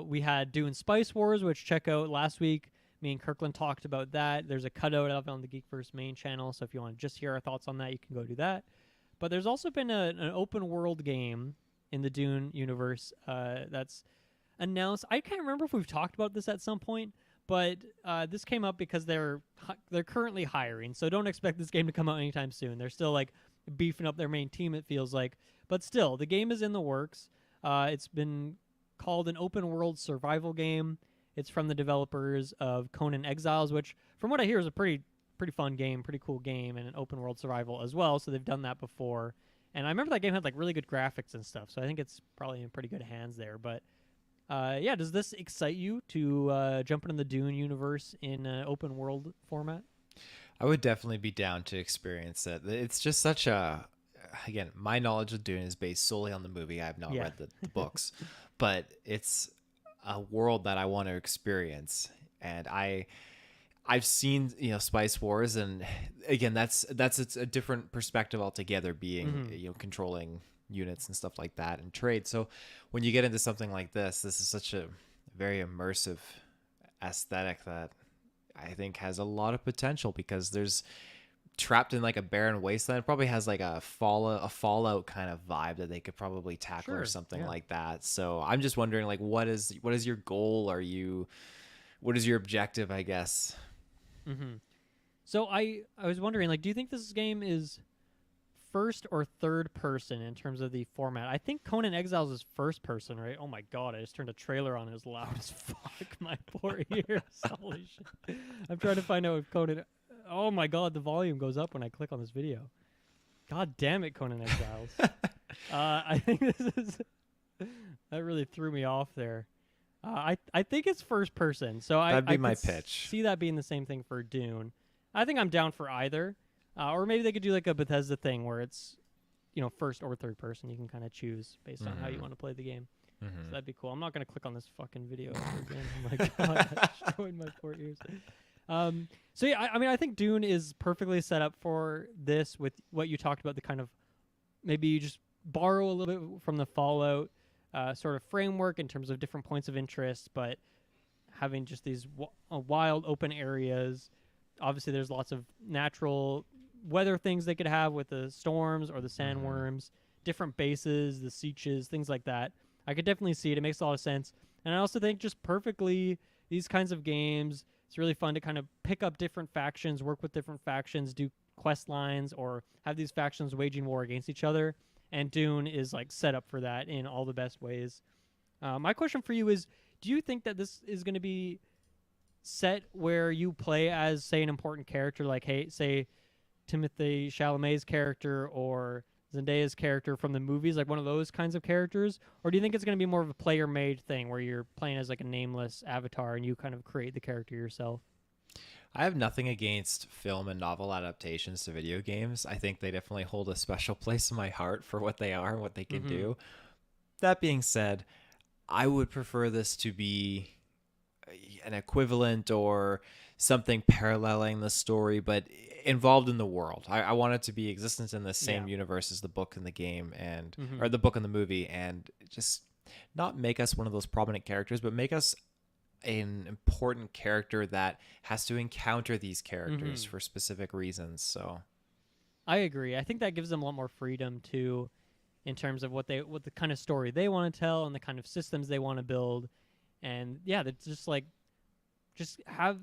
We had Dune Spice Wars, which check out last week. Me and Kirkland talked about that. There's a cutout of it on the GeekVerse main channel, so if you want to just hear our thoughts on that, you can go do that. But there's also been an open world game in the Dune universe that's announced. I can't remember if we've talked about this at some point, but this came up because they're currently hiring, so don't expect this game to come out anytime soon. They're still like beefing up their main team, it feels like, but still, the game is in the works. It's been called an open world survival game. It's from the developers of Conan Exiles, which, from what I hear, is a pretty fun game, pretty cool game, and an open world survival as well. So they've done that before, and I remember that game had like really good graphics and stuff. So I think it's probably in pretty good hands there. But yeah, does this excite you to jump into the Dune universe in an open world format? I would definitely be down to experience it. It's just such a, again, my knowledge of Dune is based solely on the movie. I have not read the books, but it's a world that I want to experience. And I've seen, Spice Wars, and again, that's it's a different perspective altogether, being controlling units and stuff like that and trade. So when you get into something like this is such a very immersive aesthetic that I think has a lot of potential, because there's trapped in like a barren wasteland. It probably has like a Fallout kind of vibe that they could probably tackle, or something like that. So I'm just wondering, like, what is your goal? What is your objective, I guess? So I was wondering, like, do you think this game is first or third person in terms of the format? I think Conan Exiles is first person, right? Oh my god, I just turned a trailer on as loud as fuck. My poor ears. Holy shit. I'm trying to find out if Conan... Oh my god, the volume goes up when I click on this video. God damn it, Conan Exiles. I think this is... That really threw me off there. I think it's first person, so that'd be I my could pitch. See that being the same thing for Dune. I think I'm down for either, or maybe they could do like a Bethesda thing where it's, first or third person. You can kind of choose based on how you want to play the game. So that'd be cool. I'm not gonna click on this fucking video ever again. Oh my god, that destroyed my poor ears. So yeah, I mean, I think Dune is perfectly set up for this with what you talked about. The kind of, maybe you just borrow a little bit from the Fallout sort of framework in terms of different points of interest, but having just these wild open areas. Obviously, there's lots of natural weather things they could have with the storms or the sandworms, different bases, the sieges, things like that. I could definitely see it. It makes a lot of sense. And I also think just perfectly, these kinds of games, it's really fun to kind of pick up different factions, work with different factions, do quest lines, or have these factions waging war against each other. And Dune is like set up for that in all the best ways. My question for you is, do you think that this is going to be set where you play as, say, an important character, like, hey, say, Timothée Chalamet's character or Zendaya's character from the movies, like one of those kinds of characters? Or do you think it's going to be more of a player-made thing where you're playing as like a nameless avatar and you kind of create the character yourself? I have nothing against film and novel adaptations to video games. I think they definitely hold a special place in my heart for what they are and what they can do. That being said, I would prefer this to be an equivalent or something paralleling the story, but involved in the world. I want it to be existent in the same universe as the book and the game, and or the book and the movie, and just not make us one of those prominent characters, but make us an important character that has to encounter these characters for specific reasons. So I agree. I think that gives them a lot more freedom too, in terms of what the kind of story they want to tell and the kind of systems they want to build. And yeah, that's just like,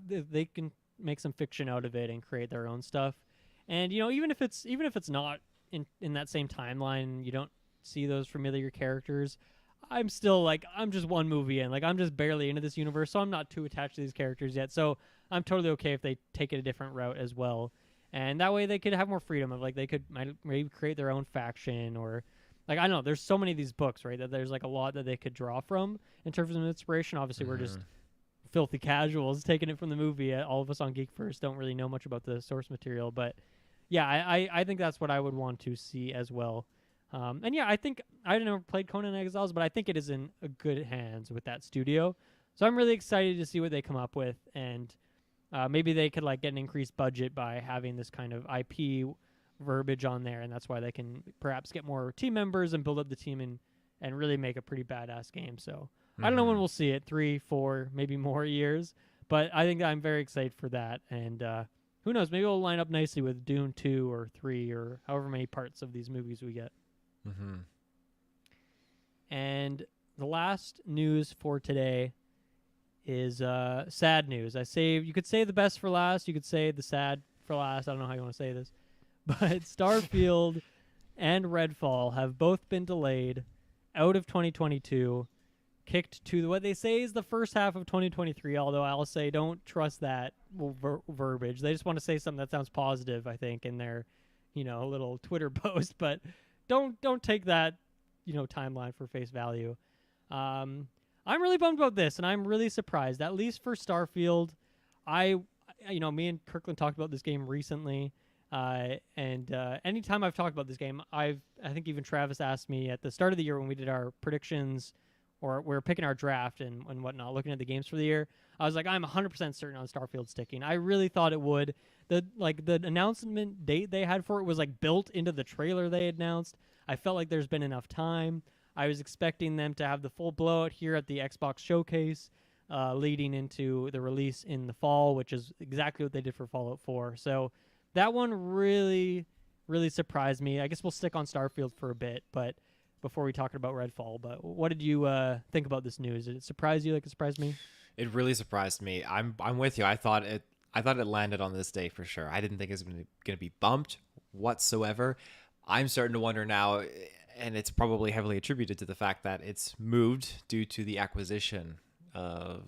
they can make some fiction out of it and create their own stuff. And even if it's not in that same timeline, you don't see those familiar characters, I'm still like, I'm just one movie in. Like, I'm just barely into this universe, so I'm not too attached to these characters yet. So I'm totally okay if they take it a different route as well. And that way they could have more freedom of, like, they could maybe create their own faction, or, like, I don't know, there's so many of these books, right, that there's like a lot that they could draw from in terms of inspiration. Obviously, we're just filthy casuals taking it from the movie. All of us on GeekVerse don't really know much about the source material, but yeah, I think that's what I would want to see as well. And yeah, I think I never played Conan Exiles, but I think it is in a good hands with that studio. So I'm really excited to see what they come up with, and maybe they could like get an increased budget by having this kind of IP verbiage on there, and that's why they can perhaps get more team members and build up the team and really make a pretty badass game. So I don't know when we'll see it, 3, 4, maybe more years, but I think I'm very excited for that. And who knows, maybe it'll line up nicely with Dune 2 or 3 or however many parts of these movies we get. And the last news for today is sad news. You could say the best for last, you could say the sad for last. I don't know how you want to say this. But Starfield and Redfall have both been delayed out of 2022, kicked to what they say is the first half of 2023, although I'll say don't trust that verbiage. They just want to say something that sounds positive, I think, in their, little Twitter post, but don't take that, timeline for face value. I'm really bummed about this, and I'm really surprised, at least for Starfield. Me and Kirkland talked about this game recently. And anytime I've talked about this game, I think even Travis asked me at the start of the year when we did our predictions, or we were picking our draft and whatnot, looking at the games for the year. I was like, I'm 100% certain on Starfield sticking. I really thought it would. The announcement date they had for it was like built into the trailer they announced. I felt like there's been enough time. I was expecting them to have the full blowout here at the Xbox showcase, leading into the release in the fall, which is exactly what they did for Fallout 4. So that one really, really surprised me. I guess we'll stick on Starfield for a bit, but before we talk about Redfall. But what did you think about this news? Did it surprise you like it surprised me? It really surprised me. I'm with you. I thought it landed on this day for sure. I didn't think it was going to be bumped whatsoever. I'm starting to wonder now, and it's probably heavily attributed to the fact that it's moved due to the acquisition of.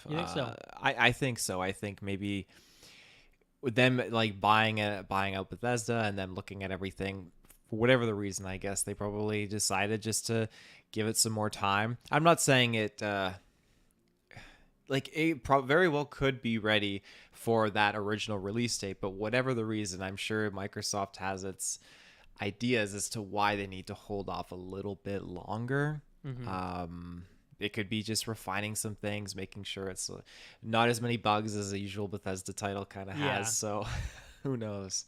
You think so? I think so. I think maybe with them like buying out Bethesda and then looking at everything, for whatever the reason, I guess they probably decided just to give it some more time. I'm not saying it very well could be ready for that original release date, but whatever the reason, I'm sure Microsoft has its ideas as to why they need to hold off a little bit longer. It could be just refining some things, making sure it's not as many bugs as the usual Bethesda title kind of has. So who knows?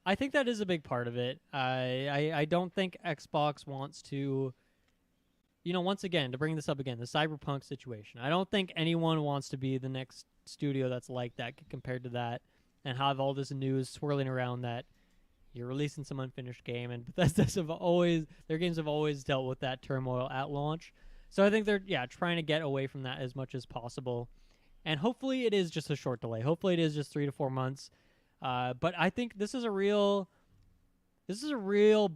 I think that is a big part of it. I don't think Xbox wants to, once again, to bring this up again, the Cyberpunk situation. I don't think anyone wants to be the next studio that's like that compared to that and have all this news swirling around that you're releasing some unfinished game. And their games have always dealt with that turmoil at launch. So I think they're trying to get away from that as much as possible. And hopefully it is just a short delay. Hopefully it is just 3 to 4 months. But I think this is a real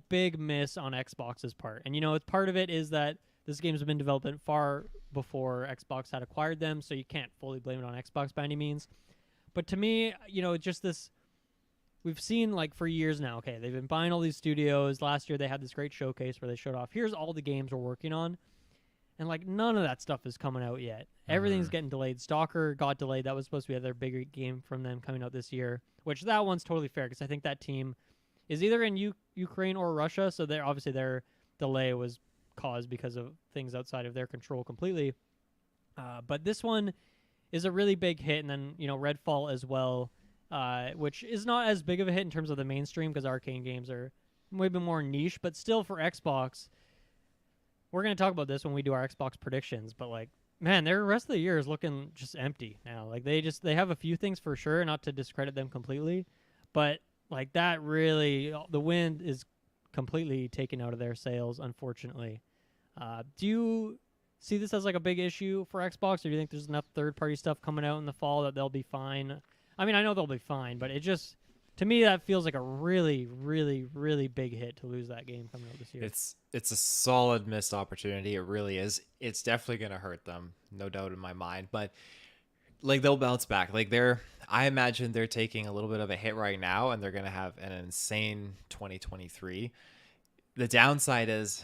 big miss on Xbox's part. And part of it is that this game's been developed far before Xbox had acquired them, so you can't fully blame it on Xbox by any means. But to me, just this, we've seen like for years now, okay, they've been buying all these studios. Last year they had this great showcase where they showed off, here's all the games we're working on. And like none of that stuff is coming out yet. Everything's getting delayed. Stalker got delayed. That was supposed to be their bigger game from them coming out this year, which that one's totally fair because I think that team is either in Ukraine or Russia. So obviously their delay was caused because of things outside of their control completely. But this one is a really big hit. And then, Redfall as well, which is not as big of a hit in terms of the mainstream because arcade games are maybe more niche, but still for Xbox. We're going to talk about this when we do our Xbox predictions, but like, man, their rest of the year is looking just empty now. Like they have a few things for sure, not to discredit them completely, but like that really, the wind is completely taken out of their sails, unfortunately. Do you see this as like a big issue for Xbox, or do you think there's enough third-party stuff coming out in the fall that they'll be fine? I mean, I know they'll be fine, but it just, to me, that feels like a really, really, really big hit to lose that game coming out this year. It's a solid missed opportunity. It really is. It's definitely going to hurt them, no doubt in my mind. But like they'll bounce back. Like I imagine they're taking a little bit of a hit right now, and they're going to have an insane 2023. The downside is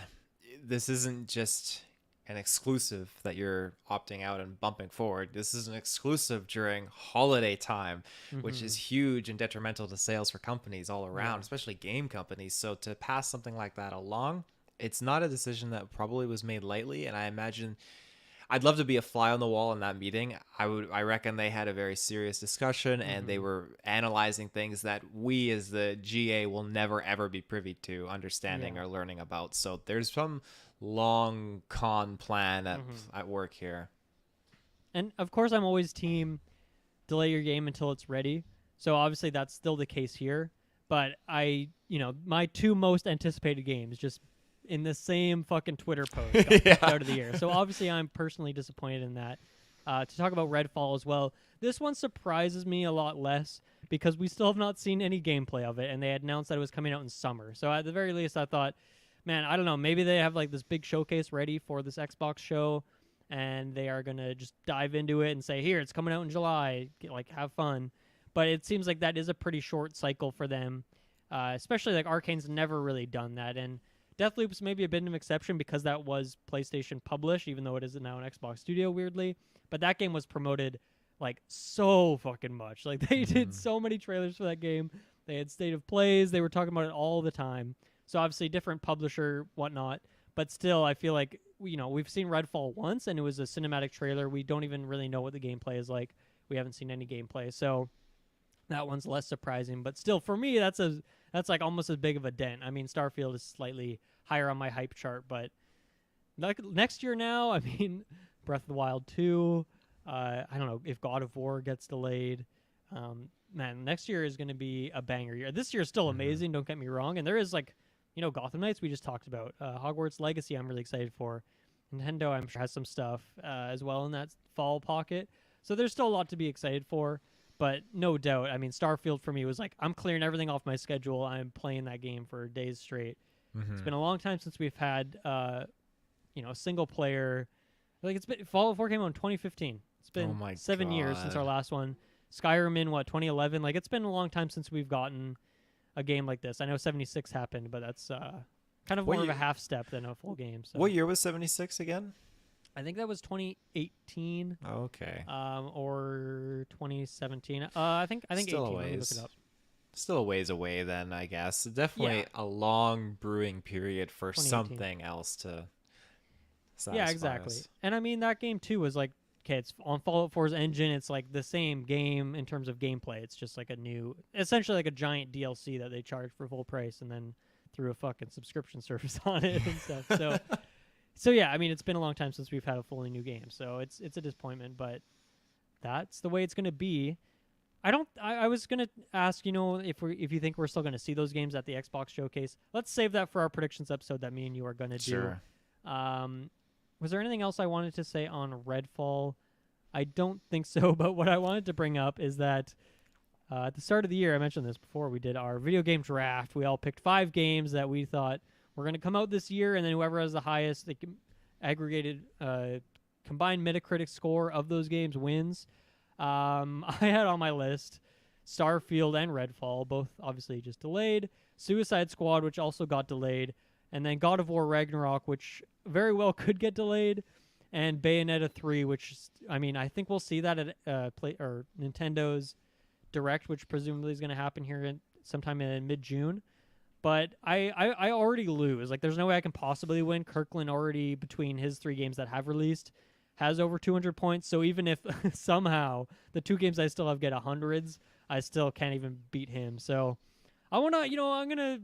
this isn't just an exclusive that you're opting out and bumping forward. This is an exclusive during holiday time, which is huge and detrimental to sales for companies all around, especially game companies. So to pass something like that along, it's not a decision that probably was made lightly. And I imagine I'd love to be a fly on the wall in that meeting. I reckon they had a very serious discussion, and they were analyzing things that we as the GA will never ever be privy to understanding or learning about. So there's some long con plan at work here. And of course, I'm always team delay your game until it's ready. So obviously that's still the case here. But my two most anticipated games just in the same fucking Twitter post got pushed out of the year. So obviously I'm personally disappointed in that. To talk about Redfall as well, this one surprises me a lot less because we still have not seen any gameplay of it, and they had announced that it was coming out in summer. So at the very least, I thought, man, I don't know, maybe they have like this big showcase ready for this Xbox show, and they are going to just dive into it and say, here, it's coming out in July, have fun. But it seems like that is a pretty short cycle for them, especially like Arcane's never really done that. And Deathloop's maybe a bit of an exception because that was PlayStation published, even though it is now an Xbox studio, weirdly. But that game was promoted like so fucking much. Like they did so many trailers for that game. They had state of plays. They were talking about it all the time. So obviously different publisher, whatnot. But still, I feel like, we've seen Redfall once, and it was a cinematic trailer. We don't even really know what the gameplay is like. We haven't seen any gameplay. So that one's less surprising. But still, for me, that's like almost as big of a dent. I mean, Starfield is slightly higher on my hype chart. But next year now, I mean, Breath of the Wild 2. I don't know if God of War gets delayed. Man, next year is going to be a banger year. This year is still amazing, don't get me wrong. And there is Gotham Knights we just talked about. Hogwarts Legacy I'm really excited for. Nintendo I'm sure has some stuff as well in that fall pocket. So there's still a lot to be excited for. But no doubt, I mean, Starfield for me was like, I'm clearing everything off my schedule. I'm playing that game for days straight. It's been a long time since we've had, a single player. Like Fallout 4 came out in 2015. It's been 7 years since our last one. Skyrim in 2011. Like it's been a long time since we've gotten a game like this. I know 76 happened, but that's kind of more of a half step than a full game. So. What year was 76 again? I think that was 2018. Okay. Or 2017. I think Still 18. A ways. Let me look it up. Still a ways away then, I guess. Definitely a long brewing period for something else to satisfy Yeah, exactly. us. And I mean, that game too was like, okay, it's on Fallout 4's engine. It's like the same game in terms of gameplay. It's just like essentially like a giant DLC that they charge for full price and then threw a fucking subscription service on it and stuff. So yeah, I mean, it's been a long time since we've had a fully new game. So it's a disappointment, but that's the way it's going to be. I was going to ask, if you think we're still going to see those games at the Xbox showcase. Let's save that for our predictions episode that me and you are going to do. Sure. Was there anything else I wanted to say on Redfall? I don't think so, but what I wanted to bring up is that at the start of the year, I mentioned this before, we did our video game draft. We all picked 5 games that we thought were going to come out this year, and then whoever has the highest aggregated combined Metacritic score of those games wins. I had on my list Starfield and Redfall, both obviously just delayed. Suicide Squad, which also got delayed. And then God of War Ragnarok, which very well could get delayed. And Bayonetta 3, which, I mean, I think we'll see that at Nintendo's Direct, which presumably is going to happen here sometime in mid-June. But I already lose. Like, there's no way I can possibly win. Kirkland already, between his 3 games that have released, has over 200 points. So even if somehow the 2 games I still have get 100s, I still can't even beat him. So I want to,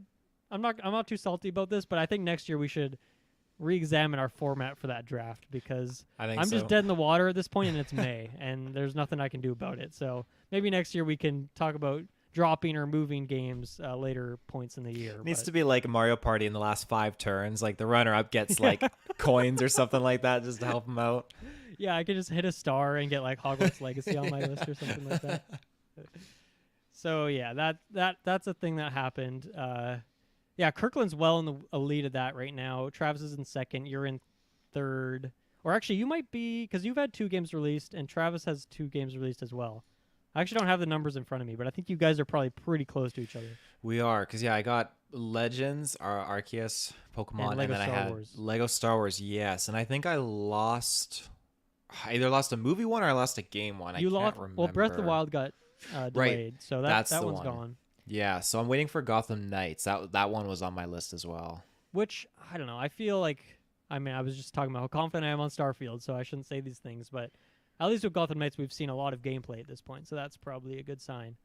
I'm not too salty about this, but I think next year we should re-examine our format for that draft because I'm just dead in the water at this point, and it's May, and there's nothing I can do about it. So maybe next year we can talk about dropping or moving games later points in the year. It needs to be like Mario Party in the last 5 turns. Like the runner-up gets like coins or something like that just to help him out. Yeah, I could just hit a star and get like Hogwarts Legacy on my list or something like that. So yeah, that's a thing that happened. Yeah, Kirkland's well in the lead of that right now. Travis is in second. You're in third. Or actually, you might be, because you've had 2 games released, and Travis has 2 games released as well. I actually don't have the numbers in front of me, but I think you guys are probably pretty close to each other. We are, because, I got Legends, Arceus, Pokemon, and then I had Lego Star Wars, yes. And I think I either lost a movie one or I lost a game one. I can't remember. Well, Breath of the Wild got delayed, right. So that one's one. Gone. Yeah, so I'm waiting for Gotham Knights. That one was on my list as well. Which, I don't know, I feel like I mean, I was just talking about how confident I am on Starfield, so I shouldn't say these things, but at least with Gotham Knights, we've seen a lot of gameplay at this point, so that's probably a good sign.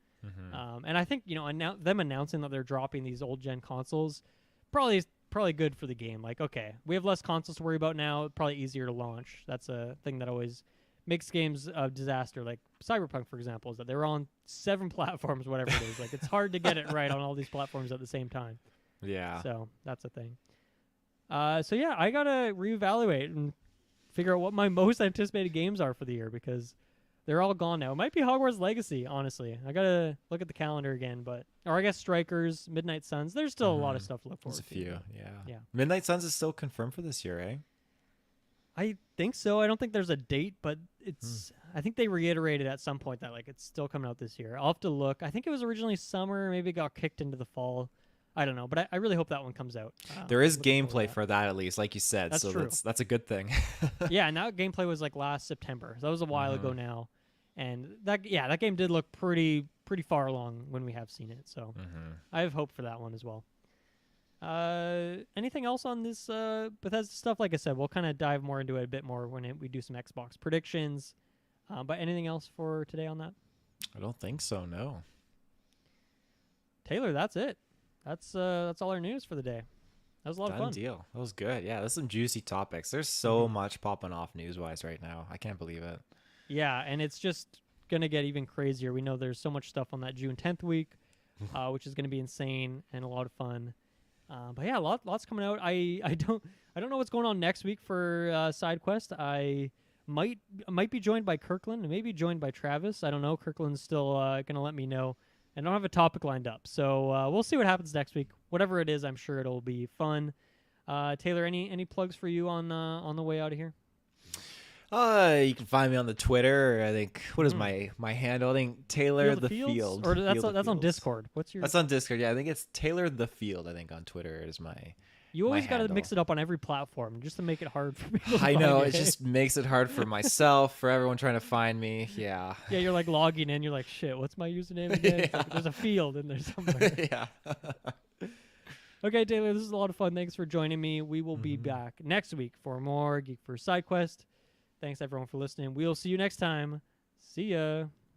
And I think, you know, them announcing that they're dropping these old-gen consoles probably good for the game. Like, okay, we have less consoles to worry about now, probably easier to launch. That's a thing that always makes games a disaster. Like Cyberpunk, for example, is that they're on 7 platforms, whatever it is. Like, it's hard to get it right on all these platforms at the same time. Yeah. So that's a thing. So yeah, I gotta reevaluate and figure out what my most anticipated games are for the year because they're all gone now. It might be Hogwarts Legacy, honestly. I gotta look at the calendar again, or I guess Strikers, Midnight Suns. There's still a lot of stuff to look forward to. There's a few, yeah. Midnight Suns is still confirmed for this year, eh? I think so. I don't think there's a date, but it's. I think they reiterated at some point that like it's still coming out this year. I'll have to look. I think it was originally summer. Maybe it got kicked into the fall. I don't know, but I really hope that one comes out. There is gameplay for that, at least, like you said. That's so true. That's a good thing. Yeah, and that gameplay was like last September. So that was a while ago now. And that game did look pretty far along when we have seen it. So I have hope for that one as well. Anything else on this Bethesda stuff? Like I said, we'll kind of dive more into it a bit more when we do some Xbox predictions. But anything else for today on that? I don't think so, no. Taylor, that's it. That's all our news for the day. That was a lot of fun. Deal. That was good. Yeah, there's some juicy topics. There's so much popping off news-wise right now. I can't believe it. Yeah, and it's just going to get even crazier. We know there's so much stuff on that June 10th week, which is going to be insane and a lot of fun. But yeah, lots coming out. I don't know what's going on next week for Sidequest. I might be joined by Kirkland and maybe joined by Travis. I don't know. Kirkland's still going to let me know. I don't have a topic lined up, so we'll see what happens next week. Whatever it is, I'm sure it'll be fun. Taylor, any plugs for you on the way out of here? You can find me on the Twitter. I think what is my handle? I think Taylor the Field. Or that's on Discord. What's your? That's on Discord. Yeah, I think it's Taylor the Field. I think on Twitter is my. You always got to mix it up on every platform just to make it hard for people. I know it just makes it hard for myself, for everyone trying to find me. Yeah. Yeah, you're like logging in. You're like, shit. What's my username again? Like, there's a field in there somewhere. Yeah. Okay, Taylor, this is a lot of fun. Thanks for joining me. We will be back next week for more GeekVerse Sidequest. Thanks everyone for listening. We'll see you next time. See ya.